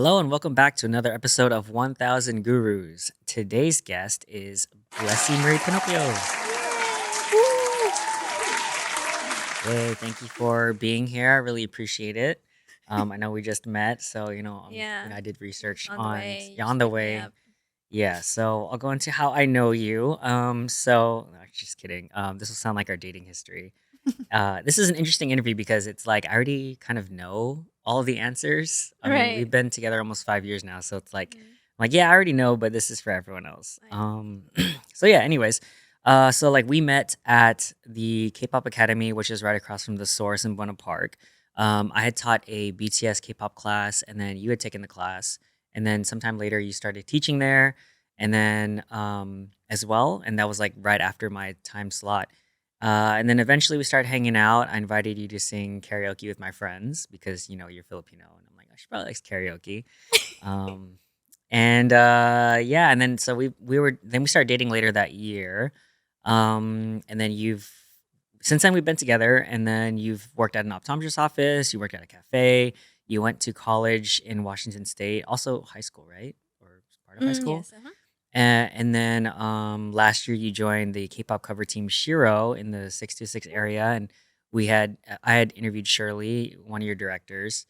Hello and welcome back to another episode of 1000 Gurus. Today's guest is Blessie Marie Panopio. Hey, thank you for being here. I really appreciate it. I know we just met, so Yeah, I did research on the on way, you on just the picked me way. up. Yeah, so I'll go into how I know you. No, just kidding. This will sound like our dating history. This is an interesting interview because it's like I already kind of know all of the answers. I mean, we've Right. been together almost 5 years now, so it's like, Mhm. yeah, I already know, but this is for everyone else. I know. So yeah. Anyways, so like we met at the K-pop Academy, which is right across from the Source in Buena Park. I had taught a BTS K-pop class, and then you had taken the class, and then sometime later you started teaching there, and then as well, and that was like right after my time slot. And then eventually we started hanging out. I invited you to sing karaoke with my friends because you're Filipino, and I'm like I should probably like karaoke. Um, and yeah, and then so we started dating later that year. And then you've since then we've been together, and then you've worked at an optometrist office. You worked at a cafe. You went to college in Washington State, also high school, right? Or part of high school. Yes. Uh huh. And then last year you joined the K-pop cover team Shiro in the 626 area, and I had interviewed Shirley, one of your directors.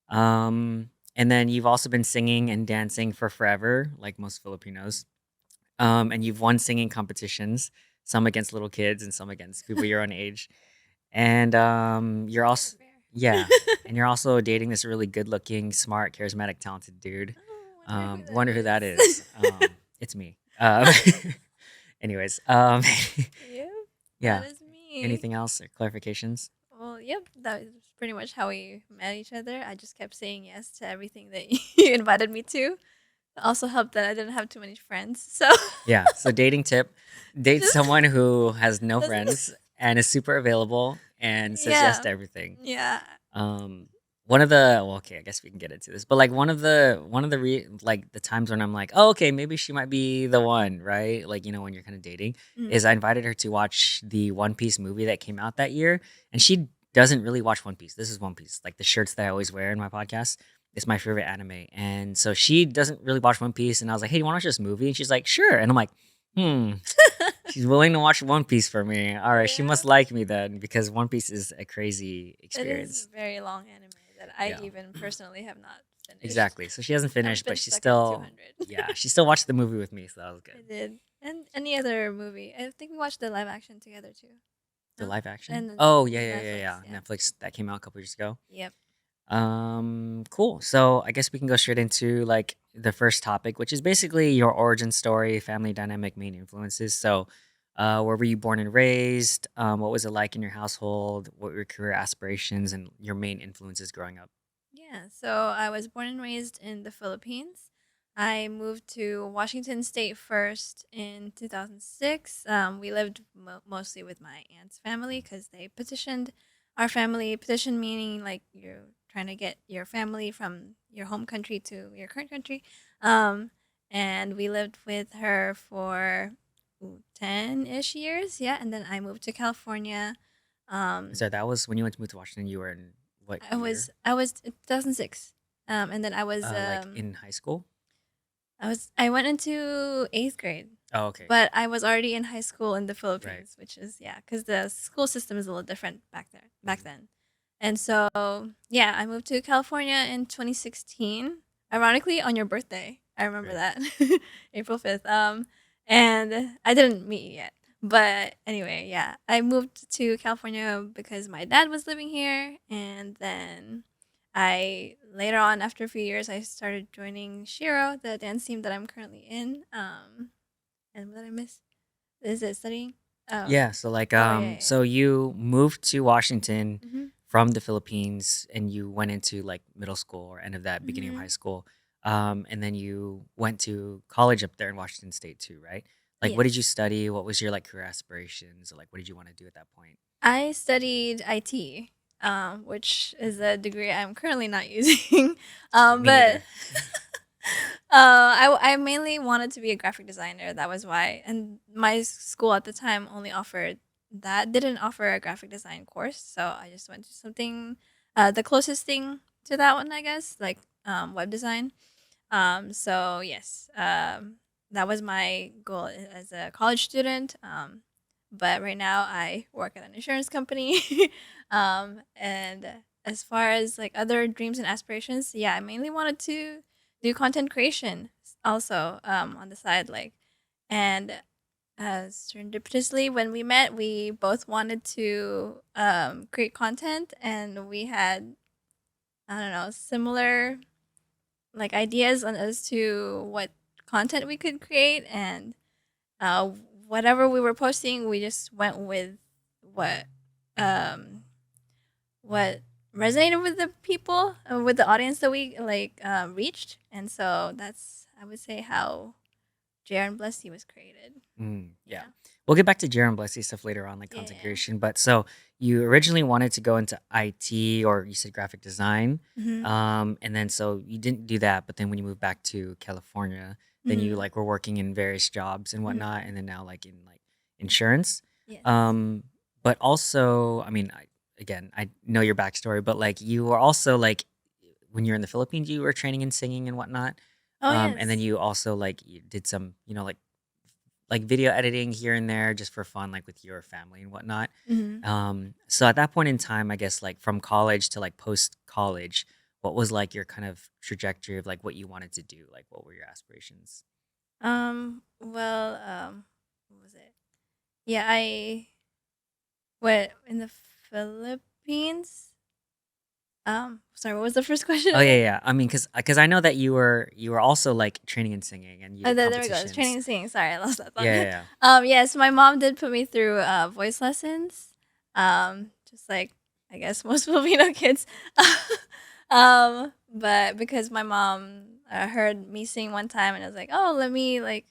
And then you've also been singing and dancing for forever, like most Filipinos. And you've won singing competitions, some against little kids and some against people your own age. And you're also yeah, and you're also dating this really good-looking, smart, charismatic, talented dude. Oh, wonder who that Wonder who that is. is. It's me. Anyways, Yep, that yeah. is me. Anything else or clarifications? Well, yep, that was pretty much how we met each other. I just kept saying yes to everything that you invited me to. It also helped that I didn't have too many friends, so Yeah. So dating tip: date just someone who has no doesn't. friends and is super available and says yes Yeah, to everything. yeah. Um, one of the well, okay, I guess we can get into this, but like like the times when I'm like, oh, okay, maybe she might be the one, right? Like when you're kind of dating, Mm. is I invited her to watch the One Piece movie that came out that year, and she doesn't really watch One Piece. This is One Piece, like the shirts that I always wear in my podcast. It's my favorite anime, and so she doesn't really watch One Piece. And I was like, hey, you want to watch this movie? And she's like, sure. And I'm like, hmm. She's willing to watch One Piece for me. All right, she Yeah. must like me then because One Piece is a crazy It is experience. a very long anime that I Yeah, even personally have not finished. exactly. So she hasn't I've finished, but been stuck at 200. she still watched the movie with me, so that was I good. did. And any other movie. I think we watched the live action together too. The No? live action? And then Oh yeah, yeah, yeah, Netflix, yeah. yeah. Netflix that came out a couple years ago. Yep. Cool. So I guess we can go straight into like the first topic, which is basically your origin story, family dynamic, main influences. So, where were you born and raised? What was it like in your household? What were your career aspirations and your main influences growing up? Yeah. So I was born and raised in the Philippines. I moved to Washington State first in 2006. We lived mostly with my aunt's family because they petitioned our family. Petition meaning like you're trying to get your family from your home country to your current country. Um, and we lived with her for 10 ish years. Yeah. And then I moved to California. Um, So that was when you went to move to Washington. You were in what year? I was 2006. And then Like in high school? I went into 8th grade, Oh, okay. but I was already in high school in the Right. Philippines, which is yeah, because the school system is a little different back Mhm. then. And so yeah, I moved to California in 2016. Ironically, on your birthday, I remember Right. that April 5th. And I didn't meet you yet, but anyway, yeah, I moved to California because my dad was living here, and then I later on after a few years I started joining Shiro, the dance team that I'm currently in. And what did I miss? Is it studying? Yeah. So like, Oh yeah, yeah. so you moved to Washington Mhm. from the Philippines, and you went into like middle school or end of that, beginning of high Mhm. school. And then you went to college up there in Washington State too, right? Like, what did you Yes. study? What was your like career aspirations? Or like, what did you want to do at that point? I studied IT, which is a degree I'm currently not using. Yeah, me But neither. I mainly wanted to be a graphic designer. That was why. And my school at the time only offered that, didn't offer a graphic design course. So I just went to something, the closest thing to that one, I guess, like web design. So yes, that was my goal as a college student. But right now I work at an insurance company. And as far as like other dreams and aspirations, yeah, I mainly wanted to do content creation also on the side, like, and serendipitously when we met, we both wanted to create content, and we had, I don't know, similar like ideas on as to what content we could create, and uh, whatever we were posting, we just went with what um, what resonated with the people, with the audience that we like reached, and so that's, I would say, how JR and Blessie was created. Yeah. Yeah, We'll get back to Jaron Blessie stuff later on, like yeah, content yeah. creation. But so you originally wanted to go into IT, or you said graphic design. Mm-hmm. And then so you didn't do that. But then when you moved back to California, then you Mm-hmm. like were working in various jobs and Mm-hmm. whatnot. And then now like in like insurance. Yes. Um, but also, I mean, again, I know your backstory, but like you were also like when you're in the Philippines, you were training in singing and whatnot. Oh And then yes. you also like you did some, like video editing here and there just for fun, like with your family and whatnot. Mm-hmm. So at that point in time, I guess like from college to like post college, what was like your kind of trajectory of like what you wanted to do? Like what were your aspirations? Well, what was it? Yeah, I went in the Philippines. Sorry, what was the first question Oh yeah, again? yeah. I mean, cause I know that you were also like training and singing, and you Oh, did there we go. It's training competitions. and singing. Sorry, I lost that thought. Yeah, yeah, yeah. Yes, my mom did put me through voice lessons. Just like I guess most Filipino kids. But because my mom heard me sing one time, and I was like, oh, let me like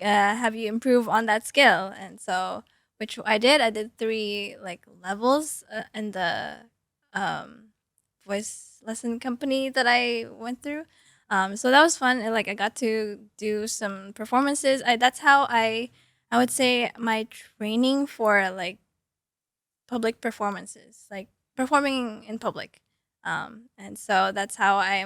have you improve on that skill, and so which I did. I did three like levels in the um, voice lesson company that I went through. So that was fun, and like I got to do some performances. That's how I would say my training for like public performances, like performing in public. And so that's how I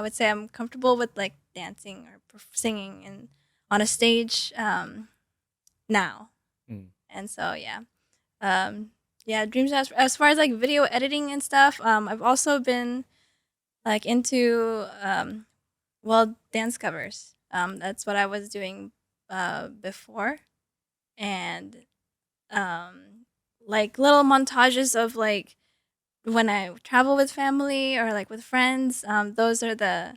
would say I'm comfortable with like dancing or singing and on a stage now. Mm, And so um, yeah, dreams as far as like video editing and stuff. I've also been like into well, dance covers. That's what I was doing before, and like little montages of like when I travel with family or like with friends. Those are the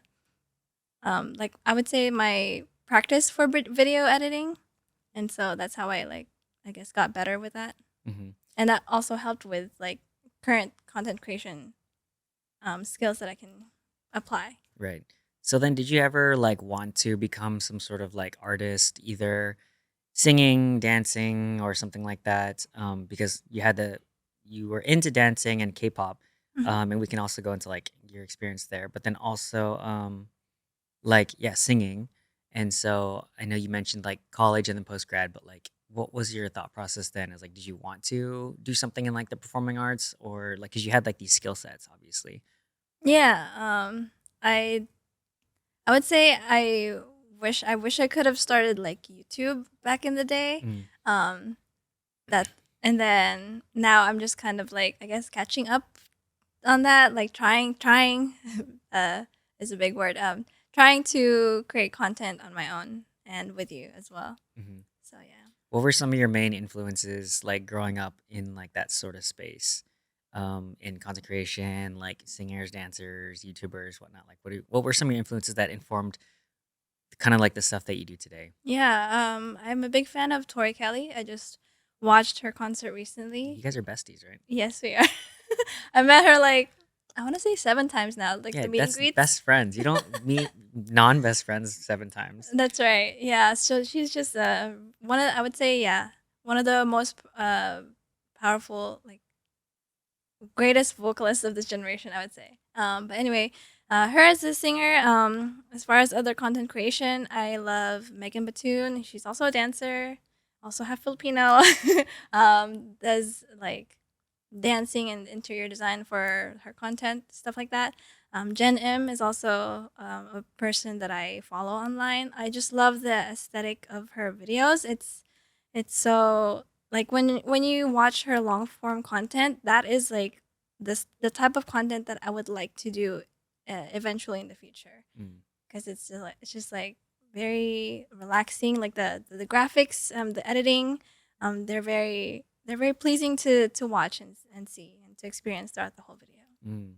like I would say my practice for video editing, and so that's how I like I guess got better with that, hmm and that also helped with like current content creation skills that I can apply. Right. So then, did you ever like want to become some sort of like artist, either singing, dancing, or something like that? Because you were into dancing and K-pop, Mhm. and we can also go into like your experience there. But then also, like yeah, singing. And so I know you mentioned like college and then post grad, but like, what was your thought process then? Is like, did you want to do something in like the performing arts, or like, because you had like these skill sets, obviously. Yeah, I I would say I wish I could have started like YouTube back in the day. Mm, Um, that and then now I'm just kind of like I guess catching up on that, like trying uh is a big word. Trying to create content on my own and with you as well. mhm. So yeah. What were some of your main influences, like growing up in like that sort of space, in content creation, like singers, dancers, YouTubers, whatnot? Like, what were some of your influences that informed kind of like the stuff that you do today? Yeah, I'm a big fan of Tori Kelly. I just watched her concert You recently. guys are besties, right? Yes, we are. I met her like I want to say 7 times now, like Yeah, the meet and that's greets. best friends. You don't meet non-best friends 7 times. That's right. Yeah. So she's just one of I would say one of the most powerful like greatest vocalists of this generation. I would say. But anyway, her as a singer. As far as other content creation, I love Megan Batoon. She's also a dancer. Also half Filipino. Does like dancing and interior design for her content, stuff like that. Jen M is also a person that I follow online. I just love the aesthetic of her videos. It's so like when you watch her long form content, that is like the type of content that I would like to do eventually in the future, Mm. because it's just like very relaxing. Like the graphics, the editing, they're very pleasing to watch and see and to experience throughout the whole video. Mm.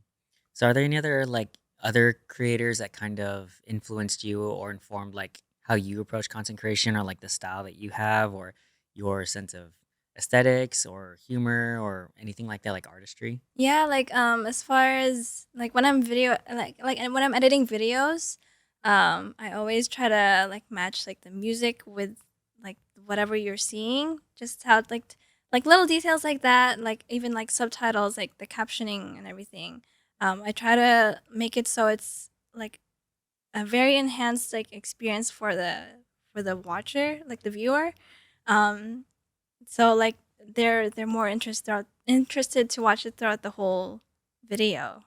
So are there any other like other creators that kind of influenced you or informed like how you approach content creation or like the style that you have or your sense of aesthetics or humor or anything like that, like artistry? Yeah, like as far as like when I'm video like and when I'm editing videos, I always try to like match like the music with like whatever you're seeing, just how like little details like that, like even like subtitles, like the captioning and everything. I try to make it so it's like a very enhanced like experience for the watcher, like the viewer. Um, so like they're more interested to watch it throughout the whole video.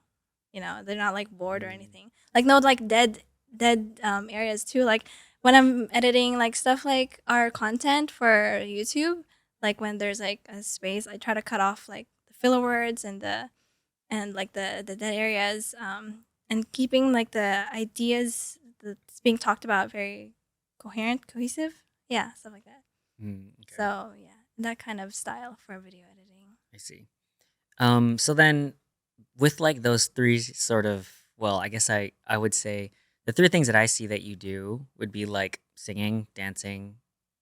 You know, they're not like bored or Mm. anything. Like no like dead areas too. Like when I'm editing like stuff like our content for YouTube, like when there's like a space, I try to cut off like the filler words and like the dead areas, and keeping like the ideas that's being talked about very coherent, cohesive. Yeah, stuff like that. Mm, okay, So yeah, that kind of style for video editing. I see. So then with like those three sort of, well, I guess I would say the three things that I see that you do would be like singing, dancing,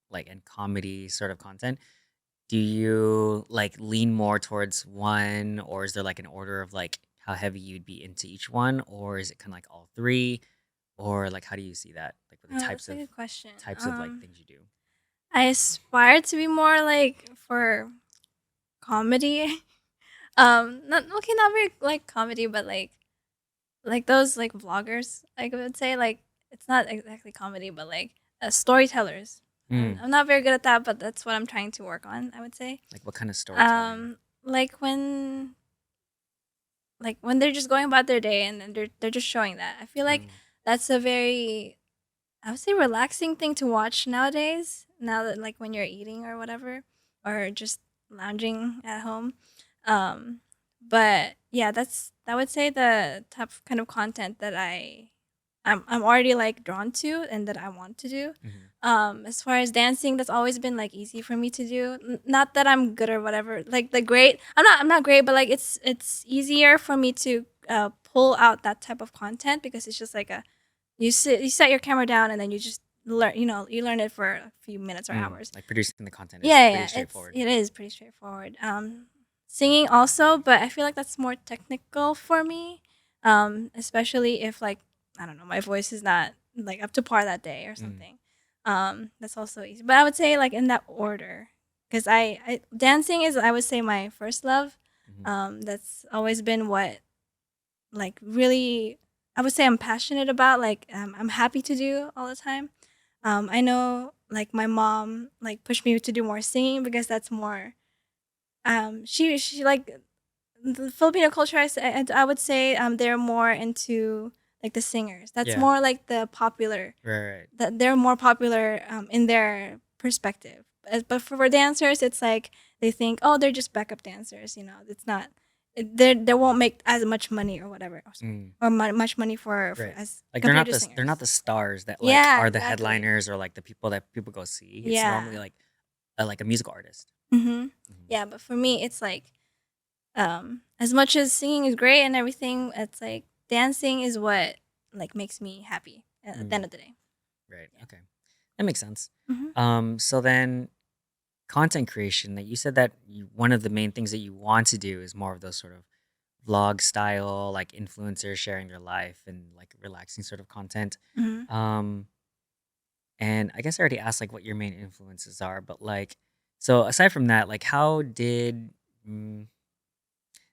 like and comedy sort of content. Do you like lean more towards one, or is there like an order of like how heavy you'd be into each one, or is it kind of like all three, or like how do you see that like with the Oh, that's a good question. types of like things you do? I aspire to be more like for comedy. Not okay, not very like comedy, but like those like vloggers. I would say like it's not exactly comedy, but like storytellers. Mm, I'm not very good at that, but that's what I'm trying to work on, I would say. like what kind of storytelling? Like when they're just going about their day and then they're just showing that. I feel like Mm, that's a very, I would say, relaxing thing to watch nowadays. Now that like when you're eating or whatever, or just lounging at home. Um, but yeah, that would say the type of kind of content that I'm already like drawn to and that I want to do. mhm. As far as dancing, that's always been like easy for me to do. Not that I'm good or whatever. Like the great, I'm not great, but like it's easier for me to pull out that type of content because it's just like a you set your camera down and then you just learn, you learn it for a few minutes or Mm, hours. like producing the content is Yeah, pretty yeah, straightforward. it is pretty straightforward. Singing also, but I feel like that's more technical for me. Especially if like I don't know, my voice is not like up to par that day or Mm, something. That's also easy. But I would say like in that order, because I dancing is, I would say, my first love. mhm. That's always been what like really I would say I'm passionate about. Like I'm happy to do all the time. I know like my mom like pushed me to do more singing because that's more she like the Filipino culture. I would say they're more into like the singers. That's Yeah, more like the popular, right, right. that they're more popular in their perspective. But for dancers, it's like they think, oh, they're just backup dancers. It's not. They won't make as much money or whatever, Mm. or much money for Right. as Like compared to they're not singers. the stars that like Yeah, are the exactly. headliners or like the people that people go see. It's normally Yeah. like a musical artist. Mhm. Yeah, but for me, it's like as much as singing is great and everything, it's like dancing is what like makes me happy at the end Mm, of the day. right. Yeah. Okay. That makes sense. hmm So then content creation that you said that one of the main things that you want to do is more of those sort of vlog style, like influencers sharing their life and like relaxing sort of content. hmm Um, and I guess I already asked like what your main influences are, but like, so aside from that, like how did mm,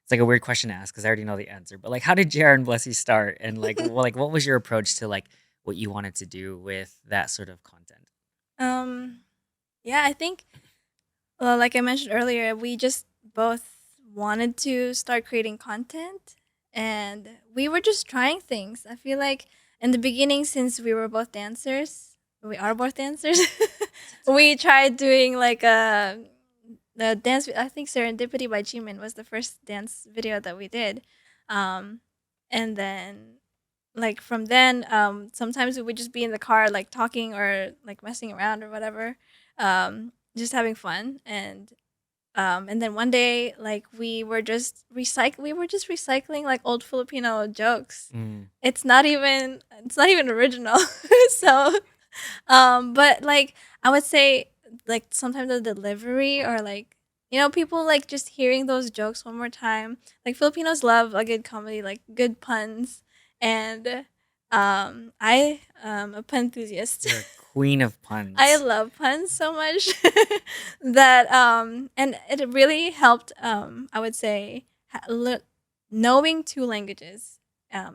it's like a weird question to ask because I already know the answer. But like, how did JR and Blessie start? And like, what was your approach to like what you wanted to do with that sort of content? um, yeah, I think, well, like I mentioned earlier, we just both wanted to start creating content, and we were just trying things. I feel like in the beginning, since we are both dancers, we tried doing like the dance. I think Serendipity by Jimin was the first dance video that we did, um, and then like from then, sometimes we would just be in the car like talking or like messing around or whatever, just having fun. And then one day, like we were just recycling like old Filipino jokes. Mm. It's not even original. So, but like I would say, like sometimes the delivery or like people like just hearing those jokes one more time. Like Filipinos love a good comedy, like good puns, and I am a pun enthusiast. You're a queen of I puns. love puns so much that and it really helped, I would say, knowing two languages.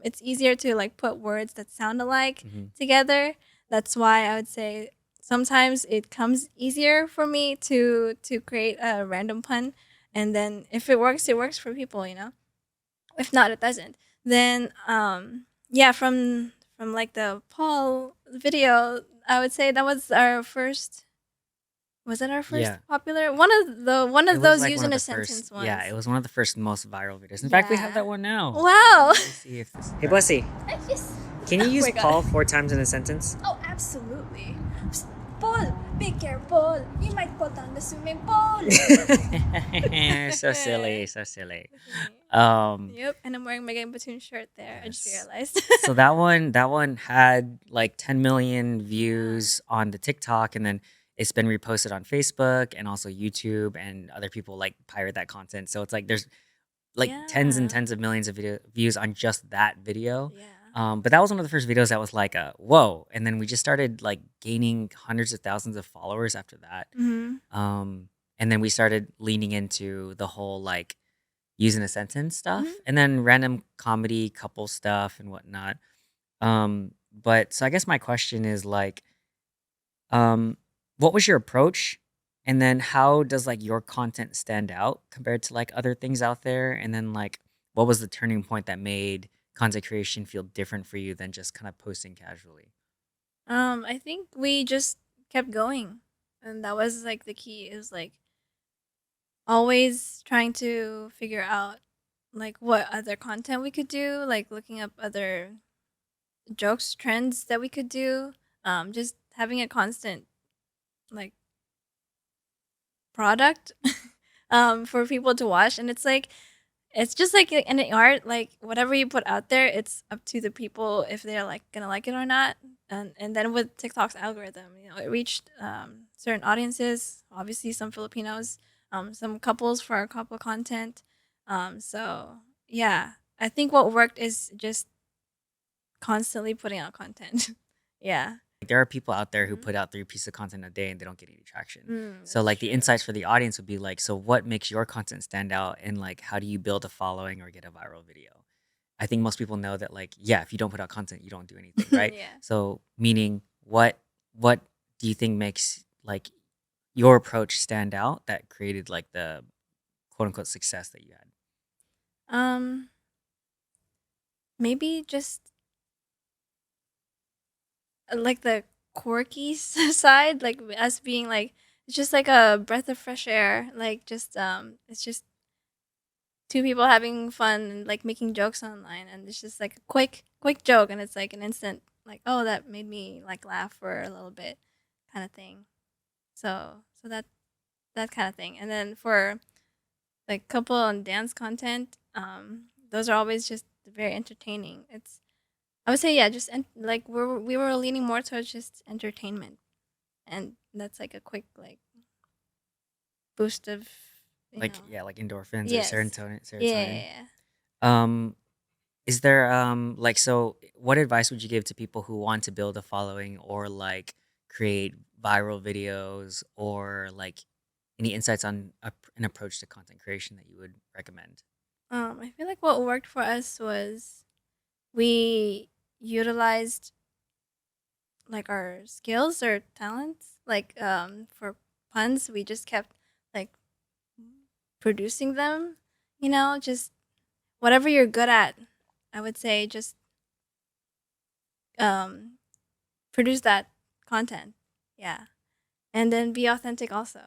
It's easier to like put words that sound alike Mhm. together. That's why I would say sometimes it comes easier for me to create a random pun, and then if it works for people. If not, it doesn't. Then yeah, from like the Paul video, I would say that was our first. Was it our Yeah. first popular one It of was those like one used of in a the first. sentence Yeah, ones? it was one of the first most viral videos. In fact, we have Yeah. that one now. Wow. Let me see if this. Hey, Blessie, Yes. can you Oh use my god. Paul 4 times in a sentence? Oh, absolutely. Psst, Paul, be careful. You might fall down the swimming pool. So silly, so silly. Yep, and I'm wearing my Game Platoon shirt there. I just Yes. realized. So that one had like 10 million views on the TikTok, and then it's been reposted on Facebook and also YouTube, and other people like pirate that content. So it's like there's like tens and Yeah. tens of millions of views on just that video. Yeah. But that was one of the first videos that was like a whoa, and then we just started like gaining hundreds of thousands of followers after that. Mhm. And then we started leaning into the whole like using a sentence Mhm. stuff, and then random comedy couple stuff and whatnot. But so I guess my question is like, um, what was your approach? And then how does like your content stand out compared to like other things out there? And then like what was the turning point that made content creation feel different for you than just kind of posting casually? I think we just kept going, and that was like the key. Is like always trying to figure out like what other content we could do, like looking up other jokes, trends that we could do. Just having a constant like product for people to watch, and it's just like in the art, like whatever you put out there, it's up to the people if they're like gonna like it or not. And then with TikTok's algorithm, it reached certain audiences. Obviously, some Filipinos, some couples for our couple content. So yeah, I think what worked is just constantly putting out content. Yeah. There are people out there who Mhm. put out 3 pieces of content a day and they don't get any traction. So That's like the true. insights for the audience would be like, so what makes your content stand out, and like how do you build a following or get a viral video? I think most people know that like, yeah, if you don't put out content, you don't do anything, right? Yeah. So meaning what do you think makes like your approach stand out that created like the quote unquote success that you had? Um, Maybe just like the quirky side, like us being like it's just like a breath of fresh air. Like just it's just two people having fun and like making jokes online, and it's just like a quick joke, and it's like an instant like, oh, that made me like laugh for a little bit, kind of thing. So that kind of thing. And then for like couple and dance content, those are always just very entertaining. It's I would say yeah, just like we were leaning more towards just entertainment, and that's like a quick like boost of you Like know yeah, like endorphins or yes serotonin. yeah. Um, is there like so what advice would you give to people who want to build a following or like create viral videos, or like any insights on an approach to content creation that you would recommend? I feel like what worked for us was we utilized like our skills or talents. Like for puns, we just kept like producing them. just whatever you're good at, I would say just um produce that content. Yeah. And then be authentic also.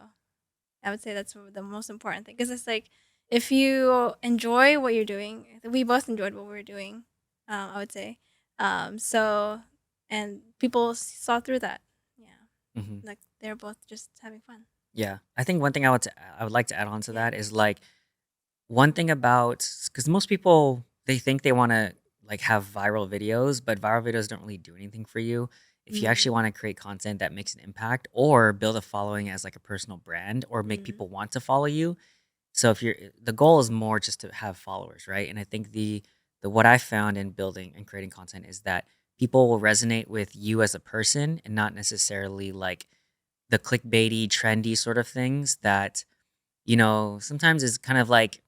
I would say that's the most important thing because it's like if you enjoy what you're doing, we both enjoyed what we were doing. I would say, so and people saw through that. Yeah, Hmm. like they're both just having fun. Yeah, I think one thing I would like to add on to Yeah. that is like one thing about, because most people they think they want to like have viral videos, but viral videos don't really do anything for you. If you actually want to create content that makes an impact or build a following as like a personal brand or make people want to follow you. So if you're the goal is more just to have followers, right? And I think the what I found in building and creating content is that people will resonate with you as a person and not necessarily like the clickbaity, trendy sort of things that, sometimes is kind of like,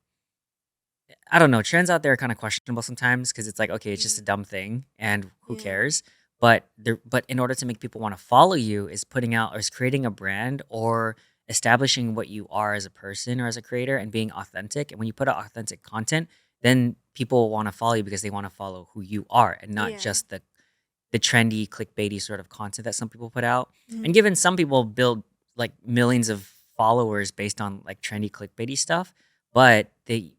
I don't know, trends out there are kind of questionable sometimes because it's like, okay, it's just a dumb thing and who Yeah. cares? But in order to make people want to follow you is putting out or is creating a brand or establishing what you are as a person or as a creator and being authentic. And when you put out authentic content, then people want to follow you because they want to follow who you are and not Yeah. just the trendy clickbaity sort of content that some people put out. Mhm. And given some people build like millions of followers based on like trendy clickbaity stuff, but the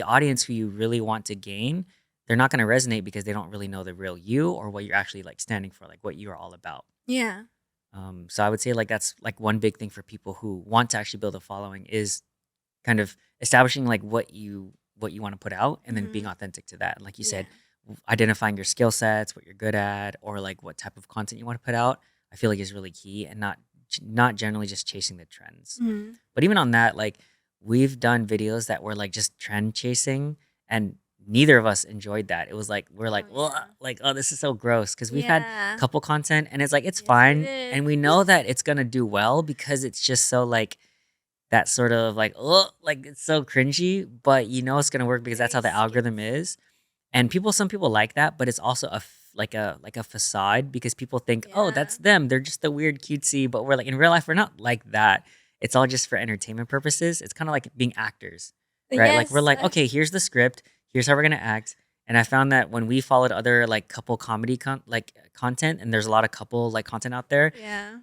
audience who you really want to gain, they're not going to resonate because they don't really know the real you or what you're actually like standing for, like what you're all about. Yeah. So I would say like that's like one big thing for people who want to actually build a following is kind of establishing like what you want to put out and then being authentic to that. And like you said, identifying your skill sets, what you're good at, or like what type of content you want to put out, I feel like is really key and not generally just chasing the trends. Mhm. But even on that, like we've done videos that were like just trend chasing and neither of us enjoyed that. It was like we're like, Oh, "Ugh," yeah. like, oh, this is so gross because we've had Yeah. couple content and it's like it's Yes, we fine did. and we know that it's gonna do well because it's just so like that sort of like, oh, like it's so cringy, but you know it's gonna work because that's how Very the algorithm skits. is. And some people like that, but it's also like a facade because people think, oh, that's Yeah. them. They're just the weird cutesy, but we're like in real life, we're not like that. It's all just for entertainment purposes. It's kind of like being actors, right? Like we're Yes. like, okay, here's the script, here's how we're gonna act. And I found that when we followed other like couple comedy content, and there's a lot of couple like content out there, Yeah.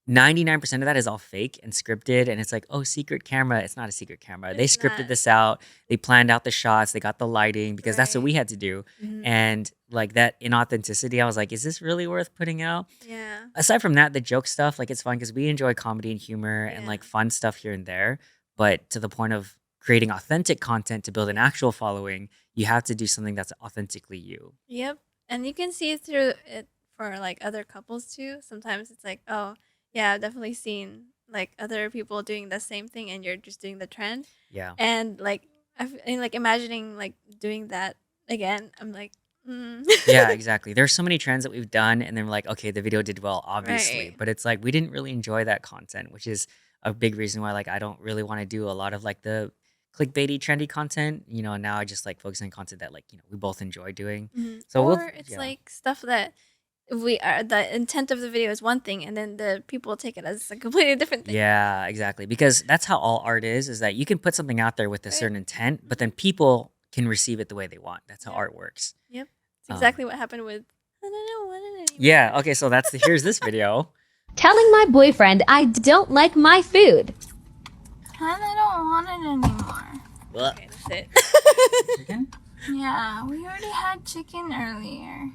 99% of that is all fake and scripted. And it's like, oh, secret camera. It's not a secret camera. They It's scripted not. this out. They planned out the shots. They got the lighting because that's what we Right. had to do. Mhm. And like that inauthenticity, I was like, is this really worth putting out? Yeah. Aside from that, the joke stuff, like it's fun because we enjoy comedy and humor and like Yeah. fun stuff here and there. But to the point of creating authentic content to build an actual following, you have to do something that's authentically you. Yep. And you can see through it for like other couples too. Sometimes it's like, oh, yeah, I've definitely seen like other people doing the same thing and you're just doing the trend. Yeah. And like and like imagining like doing that again, I'm like, Yeah, exactly. There's so many trends that we've done, and then we're like, okay, the video did well, obviously, Right. but it's like we didn't really enjoy that content, which is a big reason why like I don't really want to do a lot of like the clickbaity, trendy content. Now I just like focus on content that like we both enjoy doing. So we'll Or it's yeah. like stuff that we are the intent of the video is one thing and then the people take it as a completely different thing. Yeah, exactly. Because that's how all art is that you can put something out there with a Right. certain intent, but then people can receive it the way they want. That's how Yep. art works. Yep. It's Um, exactly what happened with I don't want it anymore. yeah, okay, so here's this video. Telling my boyfriend I don't like my food. I don't want it anymore. Okay, that's it. Chicken? Yeah, we already had chicken earlier.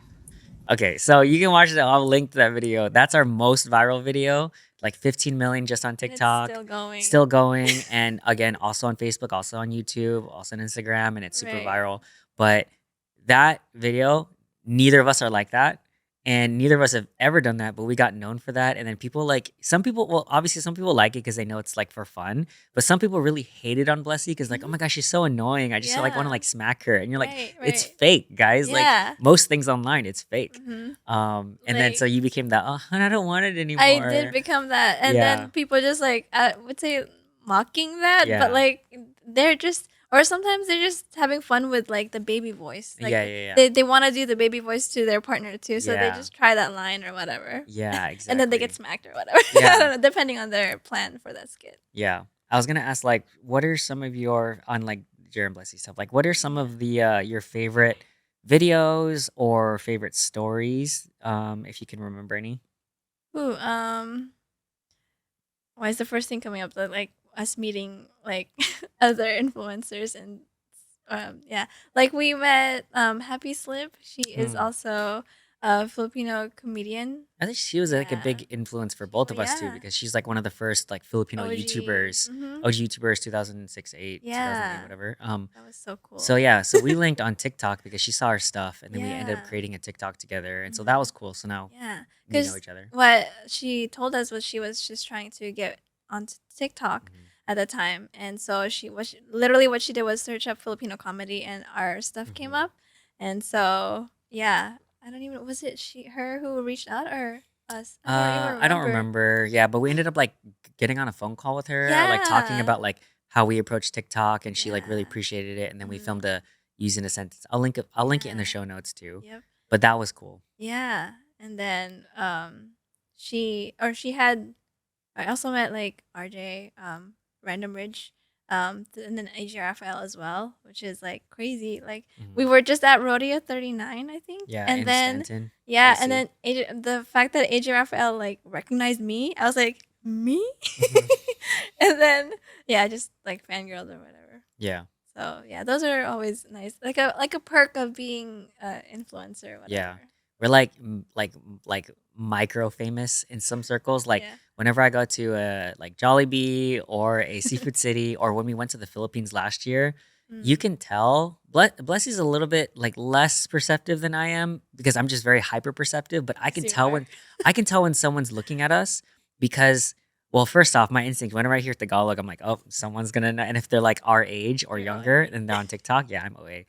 Okay, so you can watch that. I'll link to that video. That's our most viral video, like 15 million just on And TikTok. it's still going. Still going. And again, also on Facebook, also on YouTube, also on Instagram, and it's super Right. viral. But that video, neither of us are like that. And neither of us have ever done that, but we got known for that. And then some people, well, obviously some people like it because they know it's like for fun. But some people really hate it on Blessie because like, oh my gosh, she's so annoying. I just like want to Yeah. like smack her. And you're like, Right, it's right. fake, guys. Yeah. Like most things online, it's fake. Mhm. And then so Like- you became that, oh, I don't want it anymore. I did become that, and Yeah. then people just like I would say mocking that, Yeah. but like they're just, or sometimes they're just having fun with like the baby voice. Like, Yeah. They want to do the baby voice to their partner too, so they Yeah. just try that line or whatever. Yeah, exactly. And then they get smacked or whatever. Yeah. I don't know, depending on their plan for that skit. Yeah. I was gonna ask, like, what are some of your on like Jared and Blessie stuff. Like, what are some of the your favorite videos or favorite stories? If you can remember any. Ooh, why is the first thing coming up that like us meeting like other influencers and yeah, like we met Happy Slip. She is Mm. also a Filipino comedian. I think she was like a Yeah. big influence for both Oh, of us too, yeah. because she's like one of the first like Filipino OG. YouTubers, Mm-hmm. OG YouTubers, 2006, 8, 2008, Yeah. whatever. That was so cool. So yeah, so we linked on TikTok because she saw our stuff, and then we ended up Yeah. creating a TikTok together, and so that Mhm. was cool. So now Yeah, we know because each other. what she told us was she was just trying to get onto TikTok Mhm. at the time, and so literally what she did was search up Filipino comedy, and our stuff came Mhm. up, and so yeah, I don't even was it her who reached out or us? I don't even I don't remember. remember. Yeah, but we ended up like getting on a phone call with her, like talking Yeah, about like how we approach TikTok, and she like really yeah, appreciated it. And then we hmm filmed a using a sentence. I'll link it in the yeah, show notes too. yep, But that was cool. yeah, and then she had I also met like RJ, Random Ridge, and then AJ Raphael as well, which is like crazy. Like we Mhm. were just at Rodeo 39, I think, Yeah, and in then Stanton, yeah, and BC. then the fact that AJ Raphael like recognized me, I was like me, Mhm. and then yeah, just like fangirls or whatever. Yeah, So yeah, those are always nice, like a perk of being influencer, or yeah. whatever. We're like like micro famous in some circles. Like Yeah. whenever I go to a like Jollibee or a seafood city, or when we went to the Philippines last year, you Mm. can tell. Blessie's a little bit like less perceptive than I am because I'm just very hyper perceptive. But Yes, you are. I can tell when someone's looking at us because. Well, first off, my instinct whenever I hear Tagalog, I'm like, oh, someone's gonna know. And if they're like our age or You're younger OA. and they're on TikTok, yeah, I'm OA.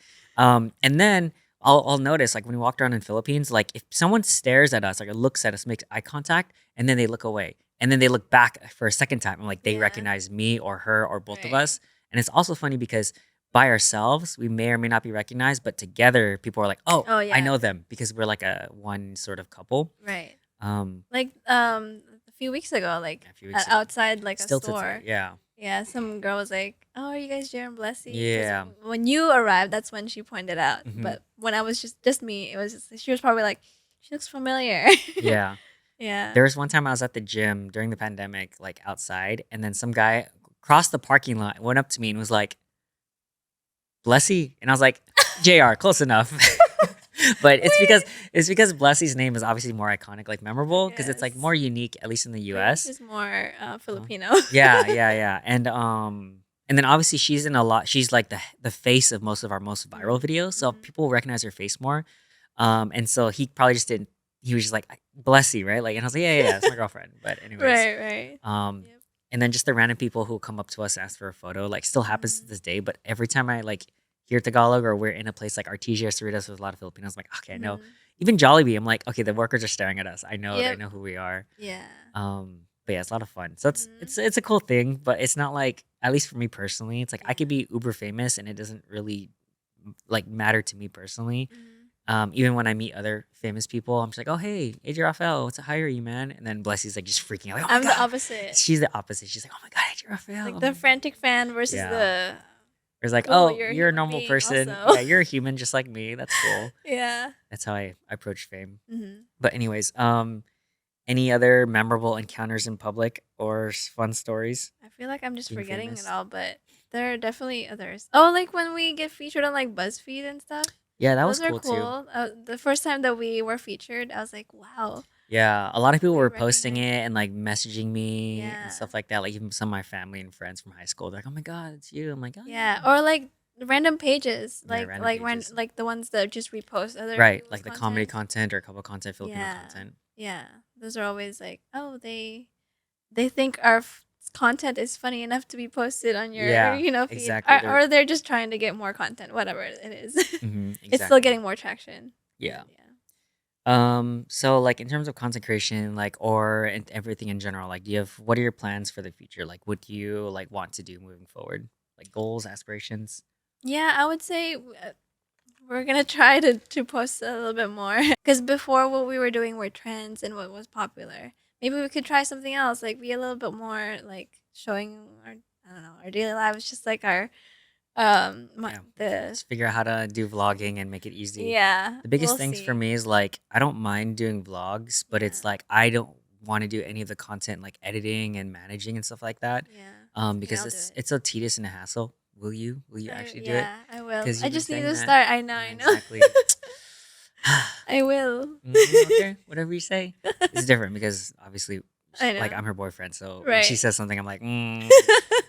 And then I'll notice like when we walked around in Philippines, like if someone stares at us, like or looks at us, makes eye contact, and then they look away, and then they look back for a second time, and like they Yeah. recognize me or her or both of Right. us. And it's also funny because by ourselves, we may or may not be recognized, but together, people are like, "Oh, Oh I yeah. know them," because we're like a one sort of couple. Right. Um, Like a few weeks ago, like a few weeks ago, outside like a still to today, store. yeah, Yeah, some girl was like, "Oh, are you guys Jared and Blessie?" Because yeah, when you arrived, that's when she pointed out. hmm But when I was just me, it was she was probably like, "She looks familiar." yeah. Yeah. There was one time I was at the gym during the pandemic, like outside, and then some guy crossed the parking lot, went up to me, and was like, Blessie, and I was like, Jr. Close enough. But Wait. it's because Blessie's name is obviously more iconic, like I memorable, because it's like guess. more unique, at least in the Maybe U.S. she's more Uh, Filipino. yeah, yeah, yeah, and then obviously she's in a lot. She's like the face of most of our most viral Mm, videos, so mhm. people recognize her face more. And so he probably just didn't. He was just like Blessie, right? Like, and I was like, yeah, yeah, yeah, it's my girlfriend. But anyways, Right, right. um, Yep. and then just the random people who come up to us and ask for a photo, like still happens to Mm, this day. But every time I like hear Tagalog or we're in a place like Artesia Cerritos with a lot of Filipinos, I'm like, okay, I know. mhm. Even Jollibee, I'm like, okay, the workers are staring at us. I know, they Yep. know who we are. Yeah. But yeah, it's a lot of fun. So Mhm. it's a cool thing, but it's not like, at least for me personally, it's like I Yeah. could be uber famous and it doesn't really like matter to me personally. Mhm. Even when I meet other famous people, I'm just like, oh hey, AJ Raphael, what's a hire you, man? And then Blessie's like just freaking out, like, oh my I'm the god. opposite. She's the opposite. She's like, oh my god, AJ Raphael. Like Oh the my god. frantic fan versus Yeah. the It's like, cool, oh, you're a you're a human normal being person. also. Yeah, you're a human just like me. That's cool. Yeah. That's how I approach fame. Hmm. But anyways, any other memorable encounters in public or fun stories I feel like I'm just being forgetting it famous? all, but there are definitely others. Oh, like when we get featured on like BuzzFeed and stuff. Yeah, that was Those are cool too. cool. The first time that we were featured, I was like, wow, Yeah, a lot of people they were posting recognize it me. and like messaging me and Yeah. stuff like that. Like even some of my family and friends from high school, they're like, "Oh my god, it's you!" I'm like, "Oh yeah." Yeah. Or like random pages, Yeah, random when pages. like the ones that just repost other Right, people's like the comedy content. content or a couple content, Filipino Yeah. content. Yeah. Those are always like, oh, they think our content is funny enough to be posted on your Yeah, feed, exactly. They're or they're just trying to get more content, whatever it is. It's still exactly. getting more traction. Yeah. Yeah. So like in terms of content creation, like or everything in general, like do you have what are your plans for the future? Like what do you like want to do moving forward? Like goals, aspirations? Yeah, I would say we're gonna try to post a little bit more because before what we were doing were trends and what was popular. Maybe we could try something else, like be a little bit more like showing our I don't know our daily lives, just like our My Yeah. the Just figure out how to do vlogging and make it easy. yeah, The biggest we'll things for see. me is like I don't mind doing vlogs, but it's Yeah. like I don't want to do any of the content like editing and managing and stuff like that. Yeah. Okay, Because I'll do it's it. it's so tedious and a hassle. Will you? Will you actually do it? Yeah, I will. Because I you've been just need saying to that. start. I know, Yeah, I know. exactly. I will. Okay, whatever you say. It's different because obviously, I like know. I'm her boyfriend, so when she Right. says something, I'm like,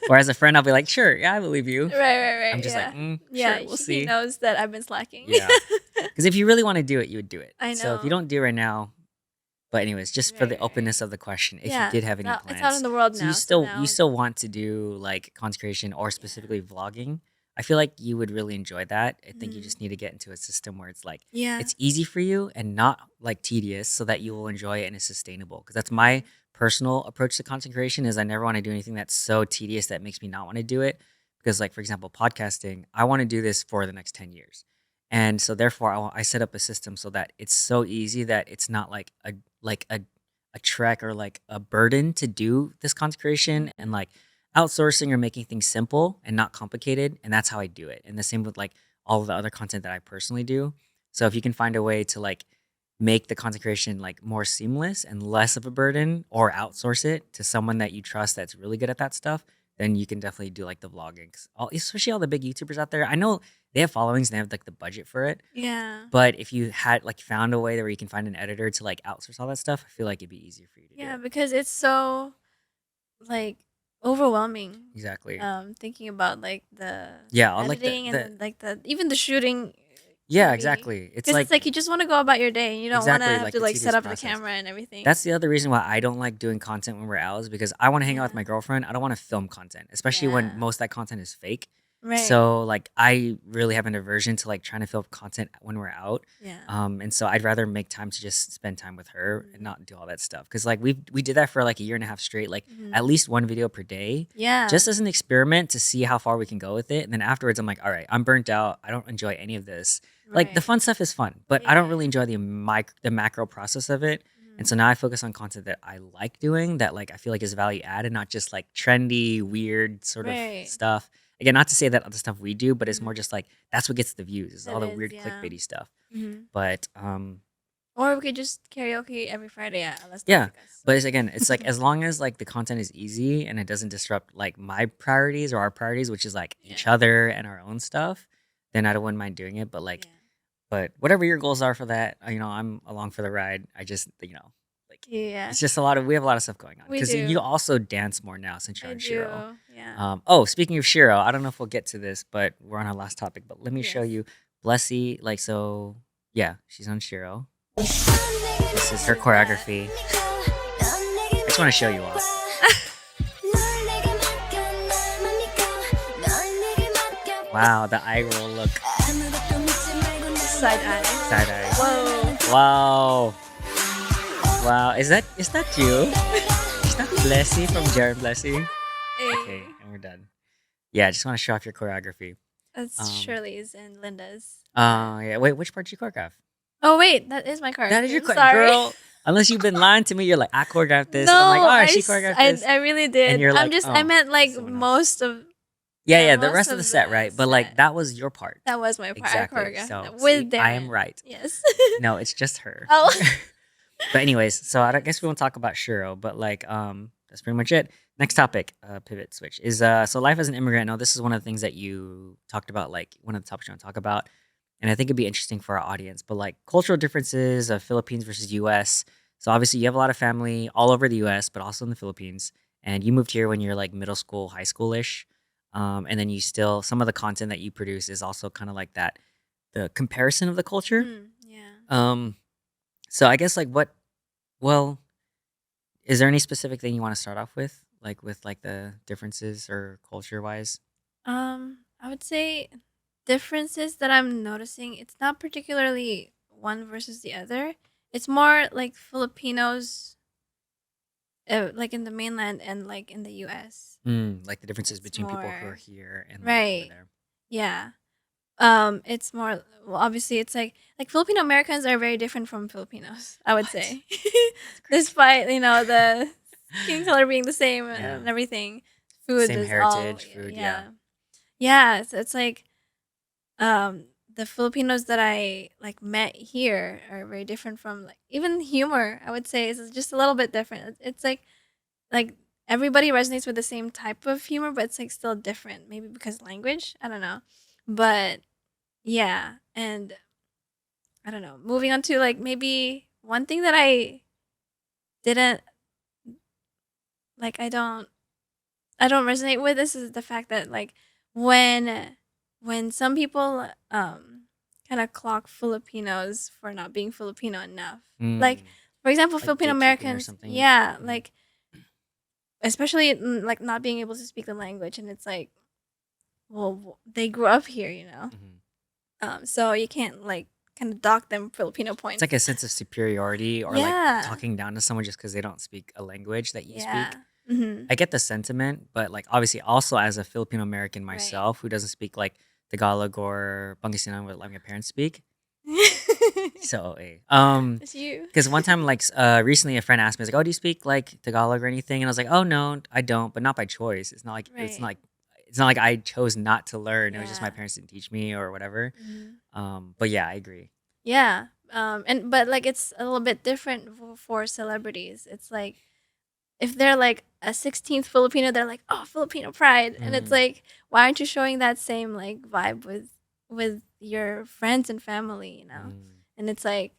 or as a friend, I'll be like, sure, yeah, I believe you. Right. I'm just like, Yeah. sure, Yeah, we'll he see. knows that I've been slacking. Yeah, because if you really want to do it, you would do it. I So if you know. don't do it right now, but anyways, just for the Right. openness of the question, if you Yeah, did have any it's out in plans, the world so you now. So now, still want to do like content creation or yeah. specifically vlogging, I feel like you would really enjoy that. I think you Mhm. just need to get into a system where it's like Yeah. it's easy for you and not like tedious, so that you will enjoy it and it's sustainable. Because that's my Right. personal approach to content creation is I never want to do anything that's so tedious that makes me not want to do it. Because like for example, podcasting, I want to do this for the next 10 years. And so therefore I set up a system so that it's so easy that it's not like a trek or like a burden to do this content creation and Mhm. like outsourcing or making things simple and not complicated. And that's how I do it. And the same with like all of the other content that I personally do. So if you can find a way to like make the content creation like more seamless and less of a burden, or outsource it to someone that you trust that's really good at that stuff, then you can definitely do like the vlogging. 'Cause especially all the big YouTubers out there. I know they have followings and they have like the budget for it. Yeah. But if you had like found a way where you can find an editor to like outsource all that stuff, I feel like it'd be easier for you to do Yeah, it. because it's so like overwhelming. Exactly. Thinking about like the Yeah, I like editing and the then like the even the shooting yeah, can be exactly. It's because it's like like you just want to go about your day and you don't want to exactly have like to the like set tedious up the process. camera and everything. That's the other reason why I don't like doing content when we're out, is because I want to hang out with Yeah. my girlfriend. I don't want to film content, especially when Yeah. most of that content is fake. Right. So like I really have an aversion to like trying to film content when we're out. Yeah. And so I'd rather make time to just spend time with her and Mhm. not do all that stuff. Cause like we did that for like a year and a half straight, like Mhm. at least one video per day, Yeah. just as an experiment to see how far we can go with it. And then afterwards, I'm like, all right, I'm burnt out. I don't enjoy any of this. Like the Right. fun stuff is fun, but I don't really Yeah. enjoy the macro process of it. And so Mhm. now I focus on content that I like doing, that like I feel like is value added, not just like trendy, weird sort of Right. stuff. Again, not to say that other stuff we do, but it's more Mhm. just like that's what gets the views, is all It the is, weird yeah. clickbaity stuff. Mhm. But Or we could just karaoke every Friday at Let's yeah, Dance. but it's again, it's like as long as like the content is easy and it doesn't disrupt like my priorities or our priorities, which is like each Yeah. other and our own stuff, then I wouldn't mind doing it. But like, Yeah. but whatever your goals are for that, I'm along for the ride. I just, like Yeah. it's just we have a lot of stuff going on We because you do. also dance more now since you're I on Shiro. do. Yeah. Oh, speaking of Shiro, I don't know if we'll get to this, but we're on our last topic. But let me show Yes. you Blessie. Like, so yeah, she's on Shiro. This is her choreography. I just want to show you all. Wow, the eye roll look. Side eye. Side eye. Whoa. Wow. Wow. Is that you? Is that Blessie from Jared Blessie? Hey. Okay, and we're done. Yeah, I just want to show off your choreography. That's Shirley's and Linda's. Yeah. Wait, which part did you choreograph? Oh wait, that is my card. That is your Sorry. girl. Unless you've been lying to me, you're like, I choreographed this. No, and I'm like, oh, she choreographed this. I really did. And you're I'm like, just oh, I meant like someone else. most of Yeah, the most rest of the set, right? But like that was your part. that was my part. Exactly. I choreographed So that see, with Darren. I am right. Yes. No, it's just her. Oh. But anyways, so I guess we won't talk about Shiro, but like that's pretty much it. Next topic, pivot switch is so life as an immigrant. No, this is one of the things that you talked about, like one of the topics you want to talk about, and I think it'd be interesting for our audience. But like cultural differences of Philippines versus U.S. So obviously you have a lot of family all over the U.S., but also in the Philippines, and you moved here when you're like middle school, high schoolish, and then you still some of the content that you produce is also kind of like that, the comparison of the culture. Yeah. So I guess like well, is there any specific thing you want to start off with? Like with like the differences or culture wise? I would say differences that I'm noticing. It's not particularly one versus the other. It's more like Filipinos, like in the mainland and like in the U.S. Like the differences It's between people who more are here and like, right. over there. Yeah. It's more well. Obviously, it's like Filipino Americans are very different from Filipinos. I would What? say, despite the skin color being the same Yeah. and everything, food Same is heritage, all food, yeah. Yeah, so it's like the Filipinos that I like met here are very different from like even humor. I would say is just a little bit different. It's like everybody resonates with the same type of humor, but it's like still different. Maybe because language, I don't know. But yeah, and I don't know. Moving on to like maybe one thing that I didn't like I don't resonate with this is the fact that like when when some people kind of clock Filipinos for not being Filipino enough. Like Mm, for example, like Filipino gatekeeping or Americans, something. yeah, Mhm, like especially like not being able to speak the language and it's like well they grew up here, you know. mhm. So you can't like kind of dock them Filipino It's like a points. sense of superiority or like Yeah. talking down to someone just because they don't speak a language that you speak. Yeah. Mhm. I get the sentiment, but like obviously also as a Filipino American Right. myself who doesn't speak like Tagalog or Pangasinan what like my parents speak. So It's you. because one time like recently a friend asked me, like, oh, do you speak like Tagalog or anything? And I was like, oh no, I don't, but not by choice. Right. It's not like I chose not to learn. It was just my Yeah. parents didn't teach me or whatever. Mhm. But yeah, I agree. Yeah. And but like it's a little bit different for celebrities. It's like if they're like a 16th Filipino, they're like, "Oh, Filipino pride." And it's Mm, like, why aren't you showing that same like vibe with your friends and family, you know? mm. And it's like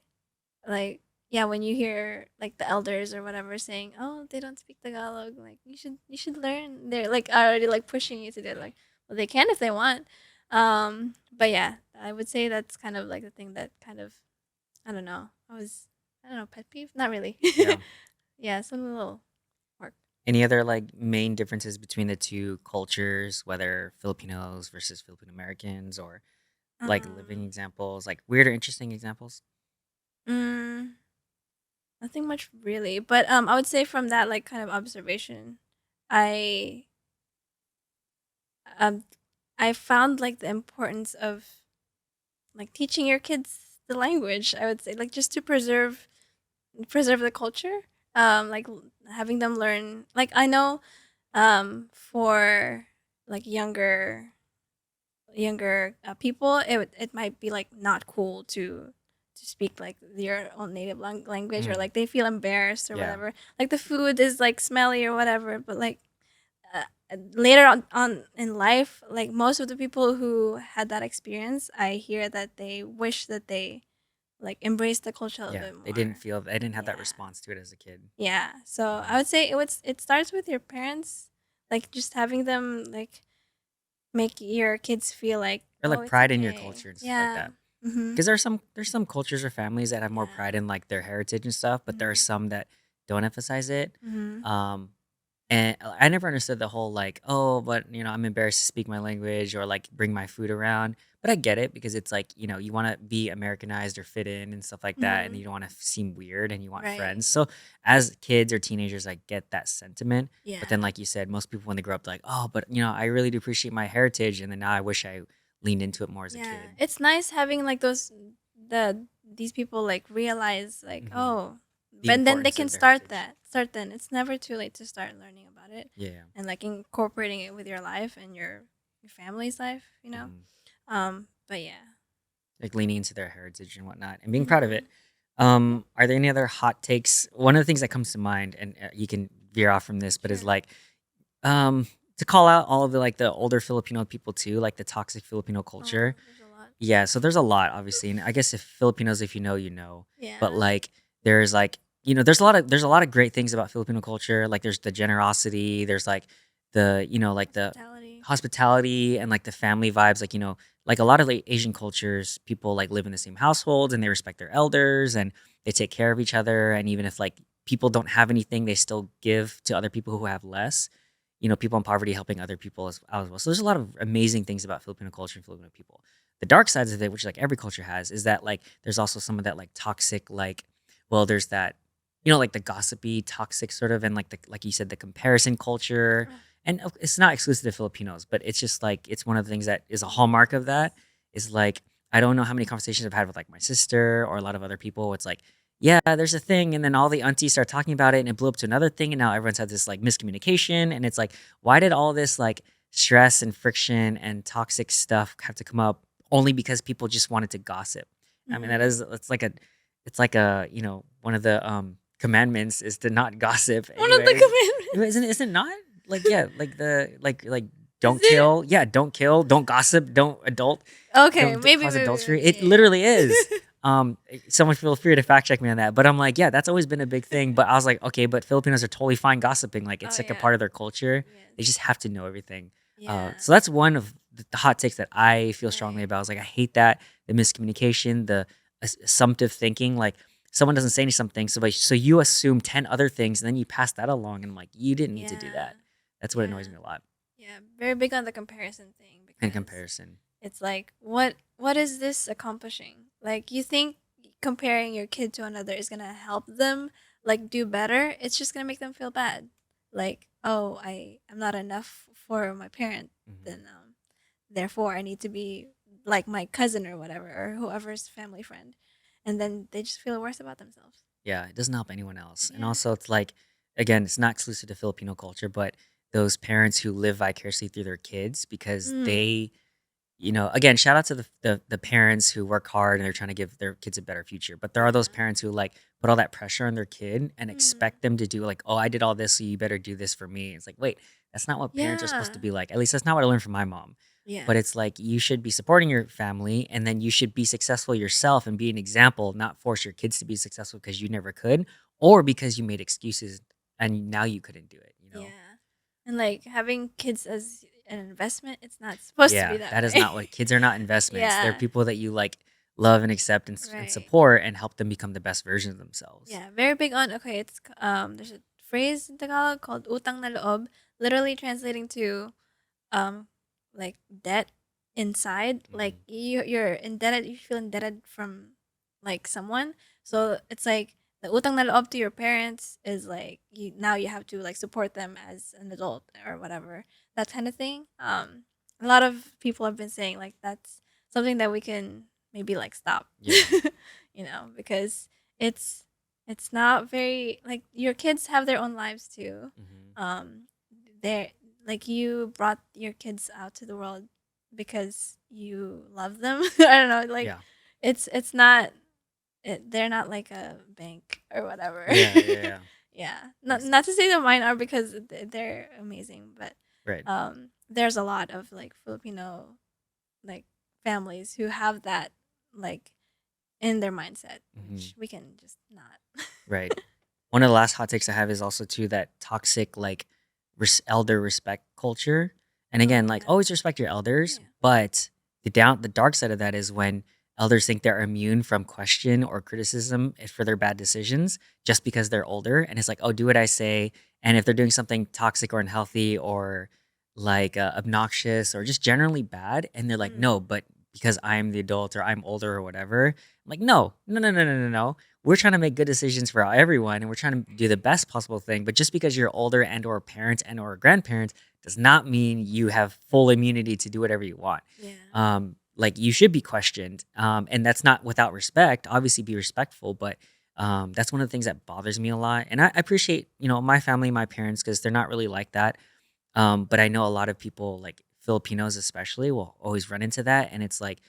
yeah, when you hear like the elders or whatever saying, "Oh, they don't speak Tagalog," like you should learn. They're like already like pushing you to do it. Like, well, they can if they want. But yeah, I would say that's kind of like the thing that kind of I don't know. I don't know, pet peeve? Not really. Yeah. Yeah, some little work. Any other like main differences between the two cultures, whether Filipinos versus Filipino Americans, or like living Um, examples, like weird or interesting examples? mm, Nothing much really, but I would say from that like kind of observation, I um I found like the importance of like teaching your kids the language. I would say like just to preserve the culture. Like having them learn. Like I know, for like younger people, it might be like not cool to speak like your own native language or Mm, like they feel embarrassed or yeah. whatever. Like the food is like smelly or whatever, but like later on in life, like most of the people who had that experience, I hear that they wish that they like embraced the culture a little Yeah. bit more. They didn't have that Yeah. response to it as a kid. Yeah. So Mhm. I would say it starts with your parents, like just having them like make your kids feel like, Or oh, like it's pride in your okay. culture and stuff like Yeah. that. Mhm. Because there's some cultures or families that have more Yeah. pride in like their heritage and stuff, but there are Mhm. some that don't emphasize it. Mhm. Um, and I never understood the whole like, oh, but I'm embarrassed to speak my language or like bring my food around. But I get it because it's like, you want to be Americanized or fit in and stuff like that. And Mhm. you don't want to seem weird and you want Right. friends. So as kids or teenagers, I get that sentiment. But then, Yeah. like you said, most people when they grow up, they're like, oh, but I really do appreciate my heritage. And then now I wish I leaned into it more as a Yeah. kid. It's nice having like these people like realize like, Hmm. oh, The but then they importance can of their heritage. start then. It's never too late to start learning about it Yeah. and like incorporating it with your life and your family's life, you know? Mhm. But yeah. Like leaning into their heritage and whatnot and being proud of it. Mhm. Yep. Are there any other hot takes? One of the things that comes to mind, and you can veer off from this, but is Sure. like um, to call out all of the like the older Filipino people too, like the toxic Filipino culture. Oh, there's a lot. Yeah, so there's a lot, obviously, and I guess if Filipinos, if you know, you know. But Yeah. like, there's like, there's a lot of great things about Filipino culture. Like, there's the generosity. There's like like the Hospitality. hospitality and like the family vibes. Like, like a lot of like Asian cultures, people like live in the same households and they respect their elders and they take care of each other. And even if like people don't have anything, they still give to other people who have less. People in poverty helping other people as well. So there's a lot of amazing things about Filipino culture and Filipino people. The dark sides of it, which like every culture has, is that like there's also some of that like toxic like, well, there's that like the gossipy toxic sort of, and like like you said, the comparison culture. Ugh. And it's not exclusive to Filipinos, but it's just like it's one of the things that is a hallmark of that. Is like I don't know how many conversations I've had with like my sister or a lot of other people. It's like, yeah, there's a thing, and then all the aunties start talking about it, and it blew up to another thing, and now everyone's had this like miscommunication, and it's like, why did all this like stress and friction and toxic stuff have to come up only because people just wanted to gossip. I mean, it's like a, one of the commandments is to not gossip One of the anyways. commandments. Isn't it not? Like, yeah, like like don't Is it? kill. Yeah, don't kill, don't gossip, don't Okay, don't maybe, cause maybe, adultery. maybe, It yeah. literally is. Someone feel free to fact check me on that. But I'm like, yeah, that's always been a big thing. But I was like, okay, but Filipinos are totally fine gossiping. Like it's Oh, like a yeah. part of their culture. They Yes. just have to know everything. Yeah. So that's one of the hot takes that I feel strongly Right. about. I was like, I hate that, the miscommunication, the assumptive thinking. Like someone doesn't say something, so you assume 10 other things, and then you pass that along, and I'm like, you didn't need to do that. That's what annoys me a lot Yeah, very big on the comparison thing in because comparison. it's like what is this accomplishing? Like you think comparing your kid to another is gonna help them like do better? It's just gonna make them feel bad. Like, oh, I'm not enough for my parent, Mhm. then therefore I need to be like my cousin or whatever or whoever's family friend, and then they just feel worse about themselves. Yeah, it doesn't help anyone else. And Yeah. also, it's like, again, it's not exclusive to Filipino culture, but those parents who live vicariously through their kids because they, again, shout out to the parents who work hard and they're trying to give their kids a better future. But there are those parents who like put all that pressure on their kid and expect them to do like, oh, I did all this, so you better do this for me. It's like, wait, that's not what parents are supposed to be like. At least that's not what I learned from my mom. Yeah. But it's like you should be supporting your family and then you should be successful yourself and be an example, not force your kids to be successful because you never could or because you made excuses and now you couldn't do it, Yeah. And like having kids as an investment, it's not supposed to be that that is way. not what kids are not investments. They're Yeah. people that you like love and accept and Right. support and help them become the best version of themselves. Yeah, very big on it's there's a phrase in Tagalog called utang na loob, literally translating to like debt inside. Like you're indebted, you feel indebted from like someone. So it's like the utang na loob to your parents is like you have to like support them as an adult or whatever. That kind of thing. A lot of people have been saying like that's something that we can maybe like stop. Yeah. Because it's not very like your kids have their own lives too. They're like you brought your kids out to the world because you love them. I don't know, like Yeah. it's not they're not like a bank or whatever. Yeah. Yeah. Not to say that mine are because they're amazing, but Right. there's a lot of like Filipino like families who have that like in their mindset, which we can just not. Right. One of the last hot takes I have is also too that toxic like elder respect culture. And again, like always respect your elders, but the dark side of that is when elders think they're immune from question or criticism for their bad decisions just because they're older. And it's like, oh, do what I say. And if they're doing something toxic or unhealthy or like obnoxious or just generally bad, and they're like, no, but because I'm the adult or I'm older or whatever, I'm like, no. We're trying to make good decisions for everyone, and we're trying to do the best possible thing. But just because you're older and or parents and or grandparents does not mean you have full immunity to do whatever you want. Yeah. Like you should be questioned, and that's not without respect. Obviously, be respectful, but that's one of the things that bothers me a lot. And I appreciate my family, my parents, because they're not really like that. But I know a lot of people, like Filipinos especially, will always run into that, and it's like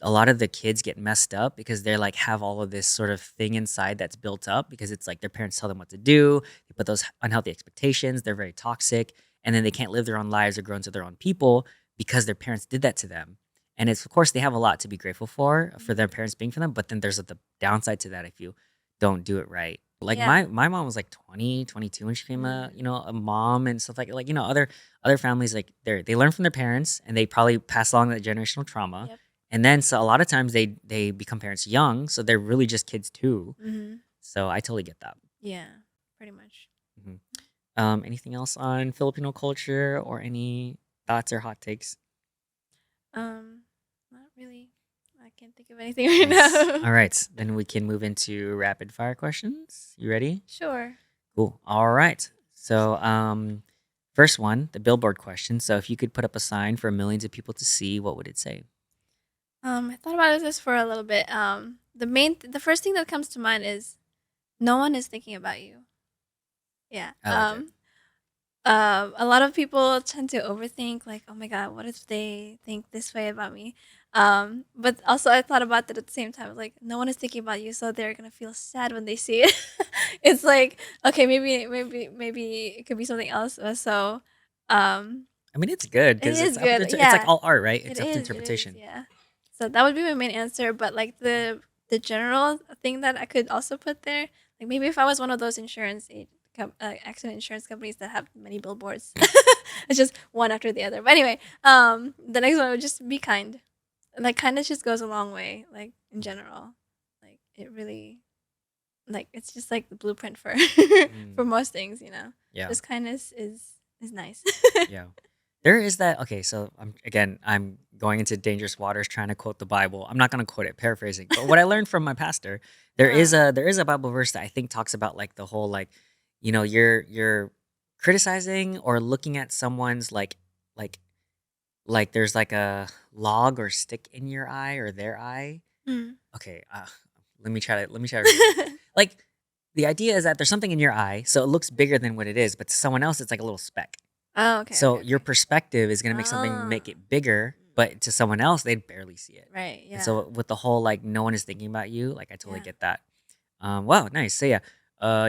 a lot of the kids get messed up because they're like have all of this sort of thing inside that's built up because it's like their parents tell them what to do. They put those unhealthy expectations. They're very toxic, and then they can't live their own lives or grow into their own people because their parents did that to them. And it's of course they have a lot to be grateful for their parents being for them, but then there's the downside to that if you don't do it right. Like Yeah. my mom was like 20, 22 when she became a mom and stuff like other families like they learn from their parents and they probably pass along that generational trauma. Yep. And then so a lot of times they become parents young, so they're really just kids too. So I totally get that. Yeah, pretty much. Anything else on Filipino culture or any thoughts or hot takes? Not really. I can't think of anything right Nice. now. All right, then we can move into rapid fire questions. You ready? Sure. Cool. All right. So, first one, the billboard question. So, if you could put up a sign for millions of people to see, what would it say? I thought about this for a little bit. The first thing that comes to mind is no one is thinking about you. Yeah. I like it. A lot of people tend to overthink, like, oh my god, what if they think this way about me? But also I thought about that at the same time, like no one is thinking about you, so they're gonna feel sad when they see it. It's like, okay, maybe it could be something else. So, um, I mean, it's good it because is good. it's like Yeah, all art, right? It's it up to is. It is. interpretation. Yeah. So that would be my main answer. But like the general thing that I could also put there, like maybe if I was one of those accident insurance companies that have many billboards, it's just one after the other. But anyway, the next one would just be kind. Like kindness just goes a long way. Like in general, like it really, like it's just like the blueprint for Mm, for most things. You know, yeah, just kindness is nice. yeah. There is that. Okay, so I'm going into dangerous waters trying to quote the Bible. I'm not going to quote it, paraphrasing. But what I learned from my pastor, there is a Bible verse that I think talks about like the whole like, you're criticizing or looking at someone's like like there's like a log or stick in your eye or their eye. Mm. Okay, let me try to like the idea is that there's something in your eye, so it looks bigger than what it is, but to someone else it's like a little speck. Oh, okay, So okay, your okay. perspective is gonna make something Oh, make it bigger, but to someone else they'd barely see it. right. And Yeah. so with the whole like no one is thinking about you, like I totally Yeah. get that. Wow, nice. So yeah,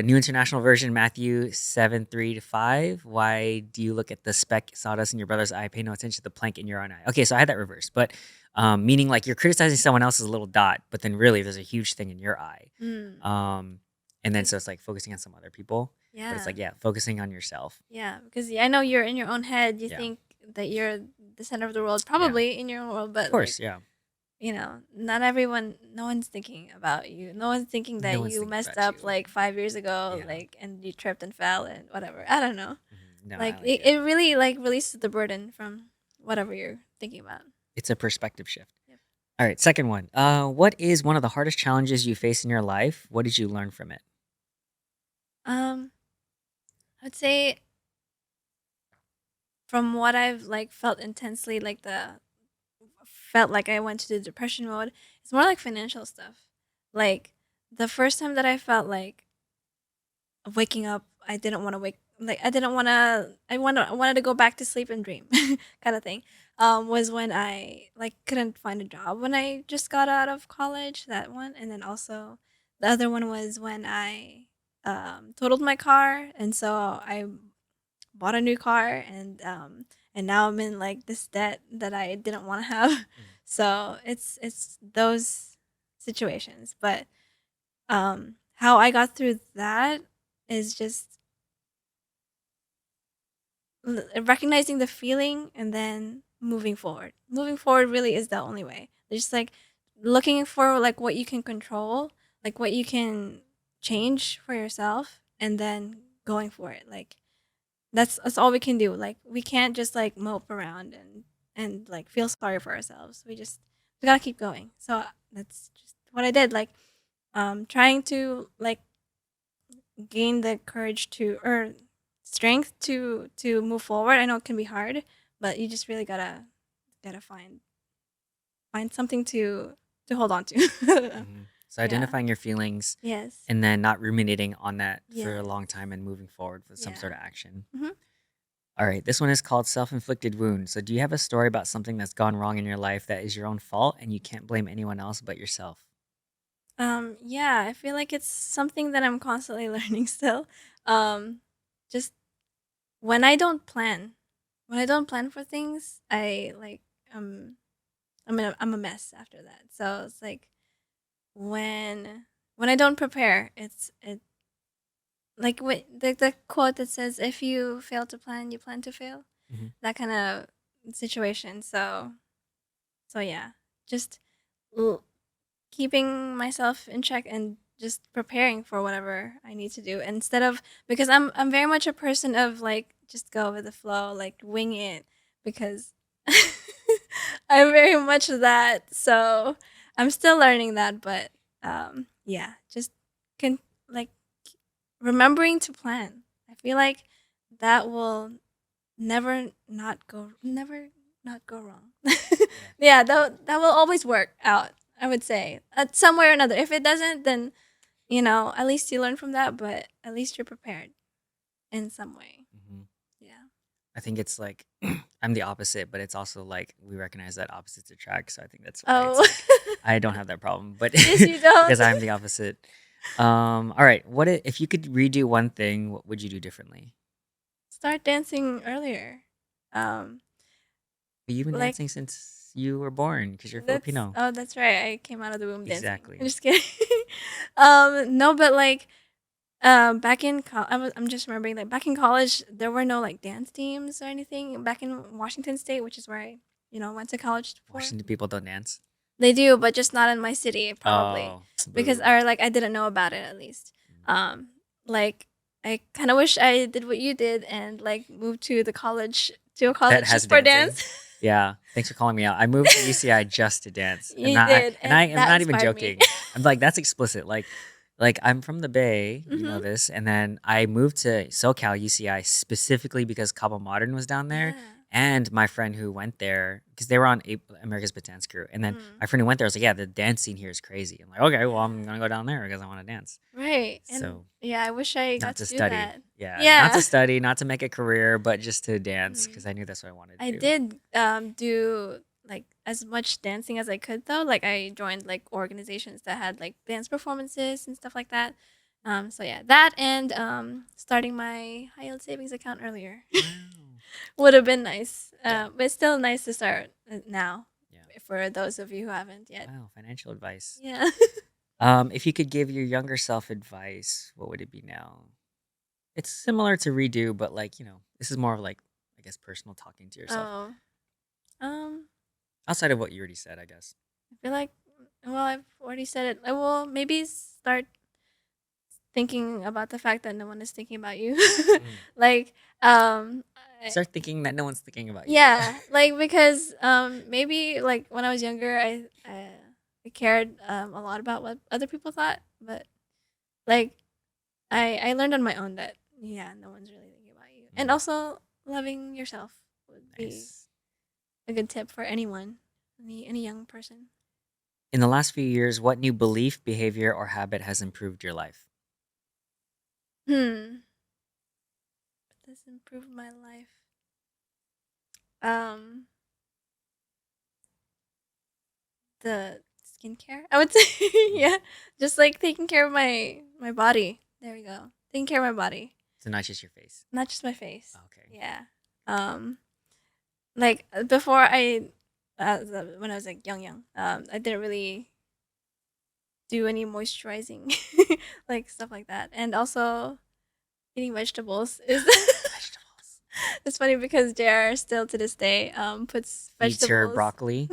New International Version, Matthew 7:3-5. Why do you look at the speck sawdust in your brother's eye? Pay no attention to the plank in your own eye. Okay, so I had that reversed, but meaning like you're criticizing someone else's little dot, but then really there's a huge thing in your eye. Mm. Um, and then Cause so it's like focusing on some other people, but it's yeah, like yeah, focusing on yourself. yeah. Because I know you're in your own head. You Yeah, think that you're the center of the world, yeah, probably in your own world, of but like course, yeah. not everyone. No one's thinking about you. No one's thinking No that one's you thinking messed about up you. like 5 years ago, Yeah. like and you tripped and fell and whatever. I don't know. No, I Like like it, it. it really like releases the burden from whatever you're thinking about. It's a perspective shift. Yep. All right, second one. What is one of the hardest challenges you face in your life? What did you learn from it? Um, I'd say from what I've like felt intensely, like the felt like I went to the depression mode. It's more like financial stuff. Like the first time that I felt like waking up, I didn't want to wake. Like I didn't want to. I wanted to go back to sleep and dream, kind of thing. Was when I like couldn't find a job when I just got out of college. That one, and then also the other one was when I totaled my car, and so I bought a new car, and now I'm in like this debt that I didn't want to have. So it's those situations, but how I got through that is just recognizing the feeling and then moving forward. Moving forward really is the only way. Just like looking for like what you can control, like what you can change for yourself, and then going for it. Like that's all we can do. Like we can't just like mope around and like feel sorry for ourselves. We gotta keep going. So that's just what I did. Like trying to like gain the courage to or strength to move forward. I know it can be hard, but you just really gotta find something to hold on to. So Yeah. identifying your feelings Yes. and then not ruminating on that for a Yeah. long time and moving forward with some sort Yeah. of action. Mhm. All right, this one is called self-inflicted wound. So do you have a story about something that's gone wrong in your life that is your own fault and you can't blame anyone else but yourself? Yeah, I feel like it's something that I'm constantly learning still. Um, just when I don't plan, when I don't plan for things, I like I'm a mess after that. So it's like when I don't prepare, it like what the quote that says if you fail to plan, you plan to fail. Mhm. That kind of situation. So yeah, just keeping myself in check and just preparing for whatever I need to do instead of because I'm very much a person of like just go with the flow, like wing it because I'm very much that. So I'm still learning that, but yeah, just can like remembering to plan. I feel like that will never not go wrong. Yeah, that will always work out. I would say some way or another. If it doesn't, then at least you learn from that. But at least you're prepared in some way. Mhm. Yeah. I think it's like I'm the opposite, but it's also like we recognize that opposites attract. So I think that's why it's Oh, like I don't have that problem, but yes, you don't. because I'm the opposite. All right. If you could redo one thing, what would you do differently? Start dancing earlier. Um, You've been like dancing since you were born because you're that's Filipino. that's right. I came out of the womb dancing. Exactly. I'm just kidding. No, but like back in I'm just remembering like back in college there were no like dance teams or anything back in Washington State, which is where I went to college for. Washington people don't dance. They do, but just not in my city probably Oh, because boo. or like I didn't know about it at least. Um, like I kind of wish I did what you did and like moved to a college That has just for dancing. dance. Yeah, thanks for calling me out. I moved to UCI just to dance, and You did, and I and am that not even inspired me. joking. I'm like that's explicit. Like I'm from the Bay, you know Mhm. this, and then I moved to SoCal UCI specifically because Cabo Modern was down there, Yeah. and my friend who went there because they were on America's But Dance Crew, and then Mm. my friend who went there was like, "Yeah, the dance scene here is crazy." I'm like, "Okay, well, I'm gonna go down there because I want to dance." Right. And So yeah, I wish I not got to to do study, that. yeah, Yeah. not to study, not to make a career, but just to dance Mhm. because I knew that's what I wanted to I do. did do like as much dancing as I could though. Like I joined like organizations that had like dance performances and stuff like that. So yeah, that and starting my high yield savings account earlier Wow. would have been nice. Yeah. But it's still nice to start now Yeah. for those of you who haven't yet. Wow, financial advice. Yeah. If you could give your younger self advice, what would it be now? It's similar to redo, but like, this is more of like, I guess, personal talking to yourself. Oh. Um. Outside of what you already said, I guess. I feel like well, I've already said it. I will maybe start thinking about the fact that no one is thinking about you. Like Start thinking that no one's thinking about you. yeah, like because maybe like when I was younger I cared a lot about what other people thought, but like I learned on my own that yeah, no one's really thinking about you. And Mm. also loving yourself would be Nice. a good tip for anyone, any young person. In the last few years, what new belief, behavior, or habit has improved your life? This improved my life. Um the skincare, I would say. Yeah, just like taking care of my body. There we go. Taking care of my body, So not just your face. not just my face. Okay. Yeah. Like before when I was like young, I didn't really do any moisturizing, like stuff like that, and also eating vegetables is. Vegetables. It's funny because JR still to this day puts Eats her vegetables broccoli.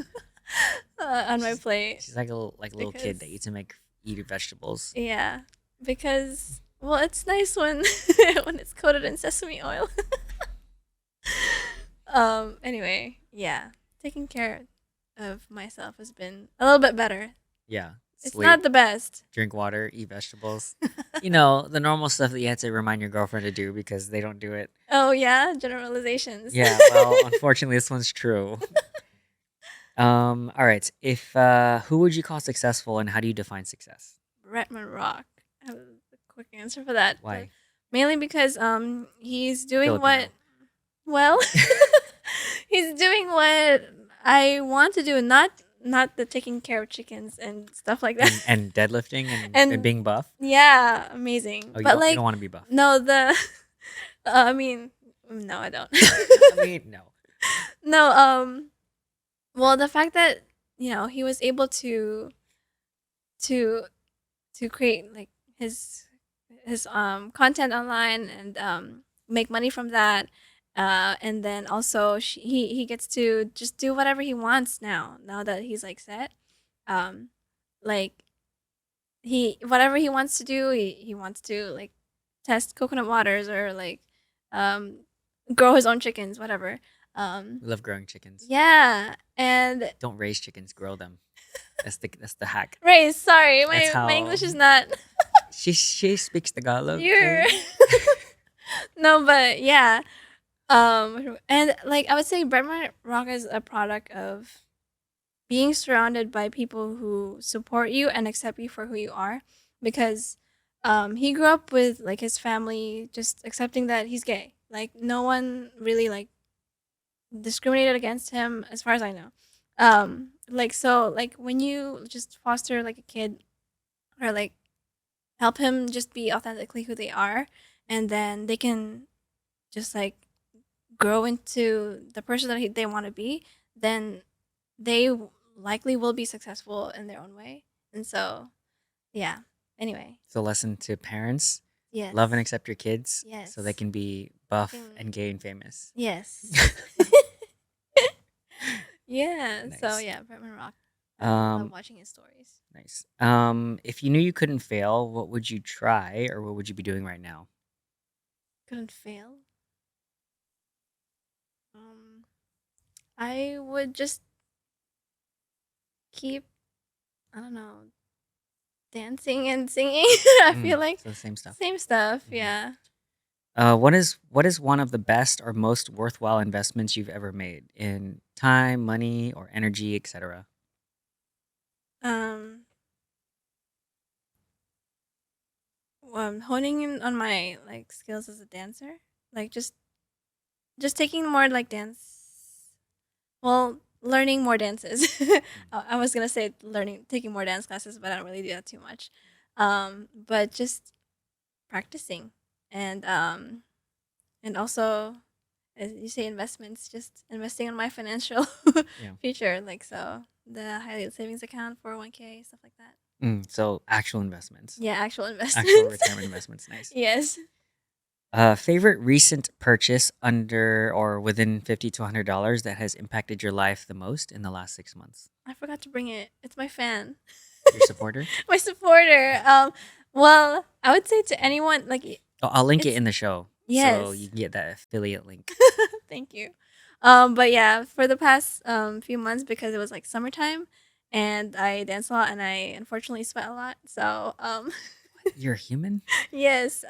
on my plate. She's like a little kid that Because- eat vegetables. Yeah, because well, it's nice when when it's coated in sesame oil. Anyway, yeah, taking care of myself has been a little bit better. Yeah. It's Sleep, not the best. drink water, eat vegetables. The normal stuff that you have to remind your girlfriend to do because they don't do it. Oh yeah, generalizations. Yeah, well, unfortunately, this one's true. All right. If who would you call successful, and how do you define success? Redmond Rock. I have a quick answer for that. Why? but mainly because he's doing Filipino. well, he's doing what I want to do, not the taking care of chickens and stuff like that. And deadlifting and And- being buff. Yeah, amazing. Oh, you but don't, like you don't want to be buff. no, the I mean, no, I don't. I mean, no. No, well, the fact that he was able to create like his content online and make money from that, and then also he gets to just do whatever he wants now that he's like set, like whatever he wants to do, he wants to like test coconut waters or like grow his own chickens, whatever. We love growing chickens. Yeah, and Don't raise chickens, grow them. That's the hack. Ray, sorry, That's how- my English is not. She speaks Tagalog. You're too. no, but yeah, and like I would say, Breadmart Rock is a product of being surrounded by people who support you and accept you for who you are, because he grew up with like his family just accepting that he's gay. Like no one really like discriminated against him, as far as I know. Like when you just foster like a kid, or like help him just be authentically who they are, and then they can just like grow into the person that they want to be, then they likely will be successful in their own way. And so, yeah. Anyway, So lesson to parents: yes. love and accept your kids, so they Yes. can be buff Can- and gay and famous. Yes. Yeah. So Nice. yeah, Bretman Rock. I love Um, watching his stories. nice. If you knew you couldn't fail, what would you try, or what would you be doing right now? Couldn't fail. I would just keep, I don't know, dancing and singing. I feel like So the same stuff. same stuff. Mhm. Yeah. What is one of the best or most worthwhile investments you've ever made in time, money, or energy, etc.? Um. Honing in on my like skills as a dancer, like just taking more like dance. Well, learning more dances. I was gonna say taking more dance classes, but I don't really do that too much. But just practicing, and also, as you say, investments. Just investing in my financial Yeah. future, like so the high yield savings account, 401k, stuff like that. So actual investments. Yeah, actual investments. Actual retirement investments. Nice. Yes. Favorite recent purchase under or within $50 to $100 that has impacted your life the most in the last 6 months? I forgot to bring it. It's my fan. Your supporter? My supporter. Well, I would say to anyone like Oh, I'll link it It's- in the show. So yes. you can get that affiliate link. Thank you. But yeah, for the past few months, because it was like summertime and I dance a lot and I unfortunately sweat a lot. So You're a human? yes.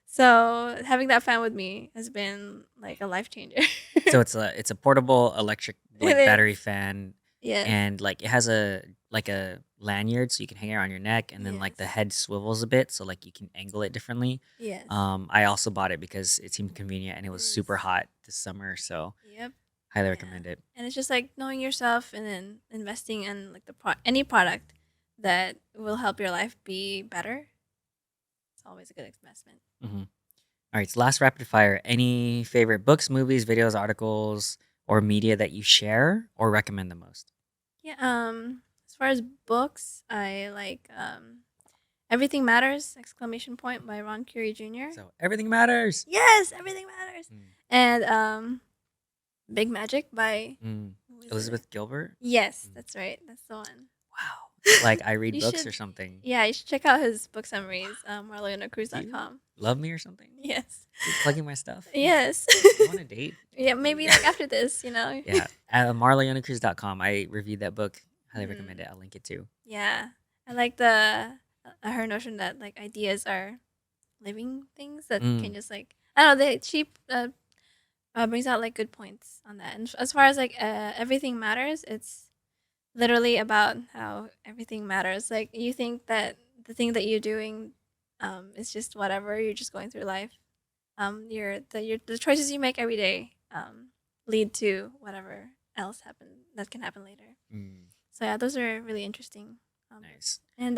So having that fan with me has been like a life changer. So it's a portable electric like It battery is. fan, Yes. and like it has a lanyard so you can hang it around your neck, and then like the Yes. head swivels a bit so like you can angle it differently. Yes. I also bought it because it seemed convenient and it was It super is. hot this summer, so Yep. highly Yeah. recommend it. And it's just like knowing yourself and then investing in like any product that will help your life be better. It's always a good investment. All right, so last rapid fire. Any favorite books, movies, videos, articles, or media that you share or recommend the most? Yeah. As far as books, I like Everything Matters! Exclamation point by Ron Curie Jr. So everything matters. Yes, everything matters. Mm. And Big Magic by who is Elizabeth it? Gilbert. Yes, Mm. that's right. That's the one. Wow. Like I read You books should- or something. Yeah, you should check out his book summaries. Do Yonocruz.com. you love me or something? Yes. Keep plugging my stuff. Yes. You want a date? Yeah, maybe like after this, you know. Yeah. At marlayonacruz.com. I reviewed that book. Highly recommend it. I'll link it too. Yeah, I like the her notion that like ideas are living things that can just like I don't know. She brings out like good points on that. And as far as like everything matters, it's literally about how everything matters. Like you think that the thing that you're doing, is just whatever. You're just going through life. The choices you make every day lead to whatever else can happen later. So yeah, those are really interesting. Nice. And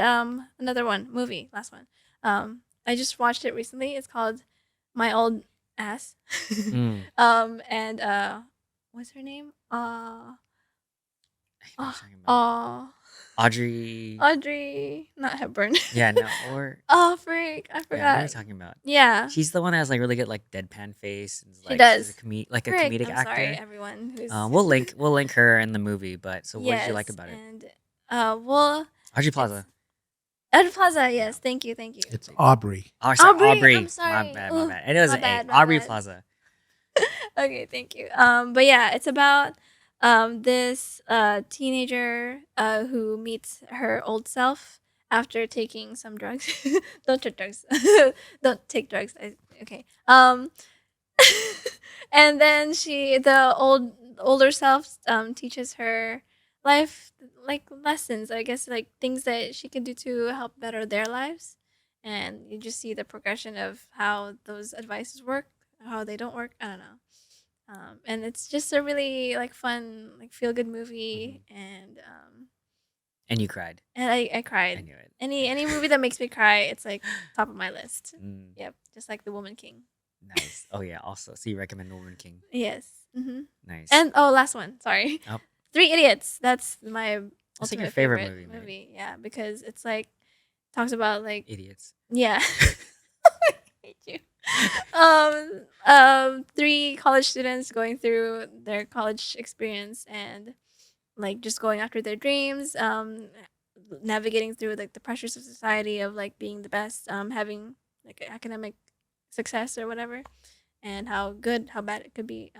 another one, last one. I just watched it recently. It's called My Old Ass. And what's her name? Audrey, not Hepburn. Yeah, no, or Oh freak, I yeah, forgot. what are you talking about? Yeah, She's the one that has like really good like deadpan face. And She like, does. She's a like a Frick, comedic I'm actor. sorry, everyone who's. We'll link her in the movie. But so what did you like Yes, about it? and well, Audrey Plaza. Audrey Plaza. Yes, thank you. It's Aubrey. Oh, sorry, Aubrey, Aubrey. I'm sorry. My bad. Ooh, And it was my an bad, A. my Aubrey bad. Plaza. Okay, thank you. But yeah, it's about this teenager who meets her old self after taking some drugs. Don't take drugs. Don't take drugs. Okay. And then older self teaches her life like lessons, I guess, like things that she can do to help better their lives. And you just see the progression of how those advices work, how they don't work. I don't know. And it's just a really like fun, like feel good movie, And you cried. and I I cried. knew it. Any movie that makes me cry, it's like top of my list. Mm, Yep, just like The Woman King. nice. Oh yeah. Also, so you recommend Woman King? Yes. Nice. And last one. Sorry, Oh, Three Idiots. That's my that's like your ultimate favorite favorite movie, movie. Yeah, because it's like talks about like Idiots. yeah. I hate you. Three college students going through their college experience and like just going after their dreams, navigating through like the pressures of society of like being the best, having like academic success or whatever, and how good, how bad it could be.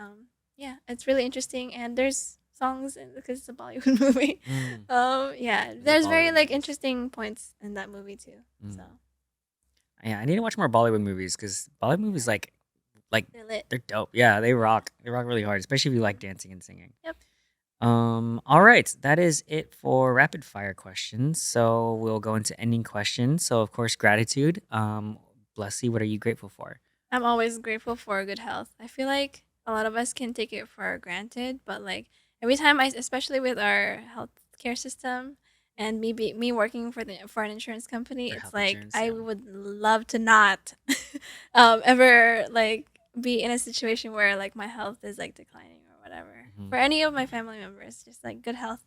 Yeah, it's really interesting, and there's songs because it's a Bollywood movie. Yeah, love there's very Bollywood like movies. interesting points in that movie too. Mm. So Yeah, I need to watch more Bollywood movies because Bollywood movies like they're lit. they're dope. Yeah, they rock. They rock really hard, especially if you like dancing and singing. Yep. All right, that is it for rapid fire questions. So we'll go into ending questions. So of course, gratitude. Blessie, what are you grateful for? I'm always grateful for good health. I feel like a lot of us can take it for granted, but like every time especially with our healthcare system and me working for an insurance company, For it's health like insurance, I yeah. would love to not ever like be in a situation where like my health is like declining or whatever. Mhm. For any of my family members, just like good health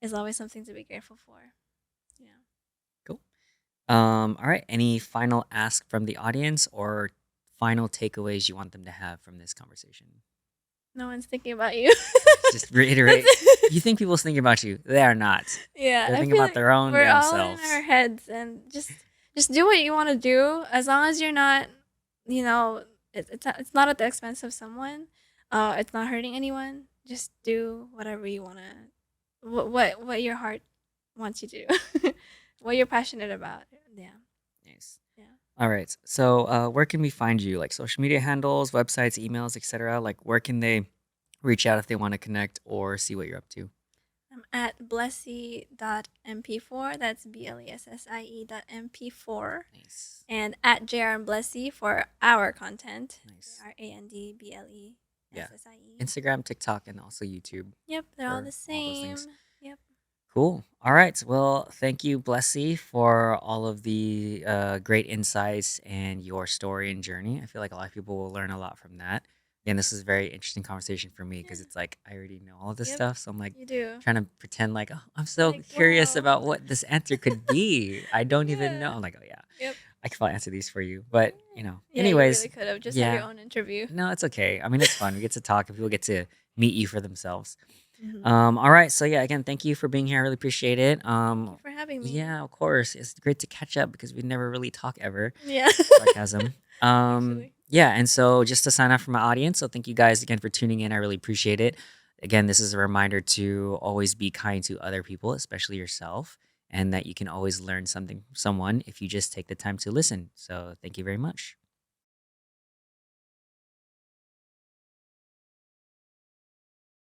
is always something to be grateful for. Yeah. Cool. All right. Any final ask from the audience or final takeaways you want them to have from this conversation? No one's thinking about you. Just reiterate. You think people's thinking about you? They are not. Yeah, They're I thinking feel about like their own we're damn all selves. in our heads, and just do what you want to do as long as you're not, you know, it's not at the expense of someone. It's not hurting anyone. Just do whatever you want to, what your heart wants you to do, what you're passionate about. Yeah, Nice. yeah. All right. So, where can we find you? Like social media handles, websites, emails, etc. Like, where can they reach out if they want to connect or see what you're up to? I'm at blessie.mp4. That's BLESSIE.mp4. Nice. And at JR and Blessie for our content. Nice. RANDBLESSIE. Yeah. Instagram, TikTok, and also YouTube. Yep, they're all for the all those things. same. Yep. Cool. All right. Well, thank you, Blessie, for all of the great insights and your story and journey. I feel like a lot of people will learn a lot from that. Again, this is a very interesting conversation for me because Yeah. it's like I already know all of this Yep. stuff. So I'm like You do. trying to pretend like, oh, I'm so Like, curious wow. about what this answer could be. I don't even know. Yeah. I'm like, oh, yeah, Yep. I could probably answer these for you. But, Yeah, anyways, you really could have just yeah. had your own interview. No, it's okay. I mean, it's fun. We get to talk and people get to meet you for themselves. Mhm. All right. So yeah, again, thank you for being here. I really appreciate it. Thank you for having me. Yeah, of course. It's great to catch up because we never really talk ever. Yeah. Sarcasm. Actually. Yeah, and so just to sign off from my audience, so thank you guys again for tuning in. I really appreciate it. Again, this is a reminder to always be kind to other people, especially yourself, and that you can always learn something from someone if you just take the time to listen. So thank you very much.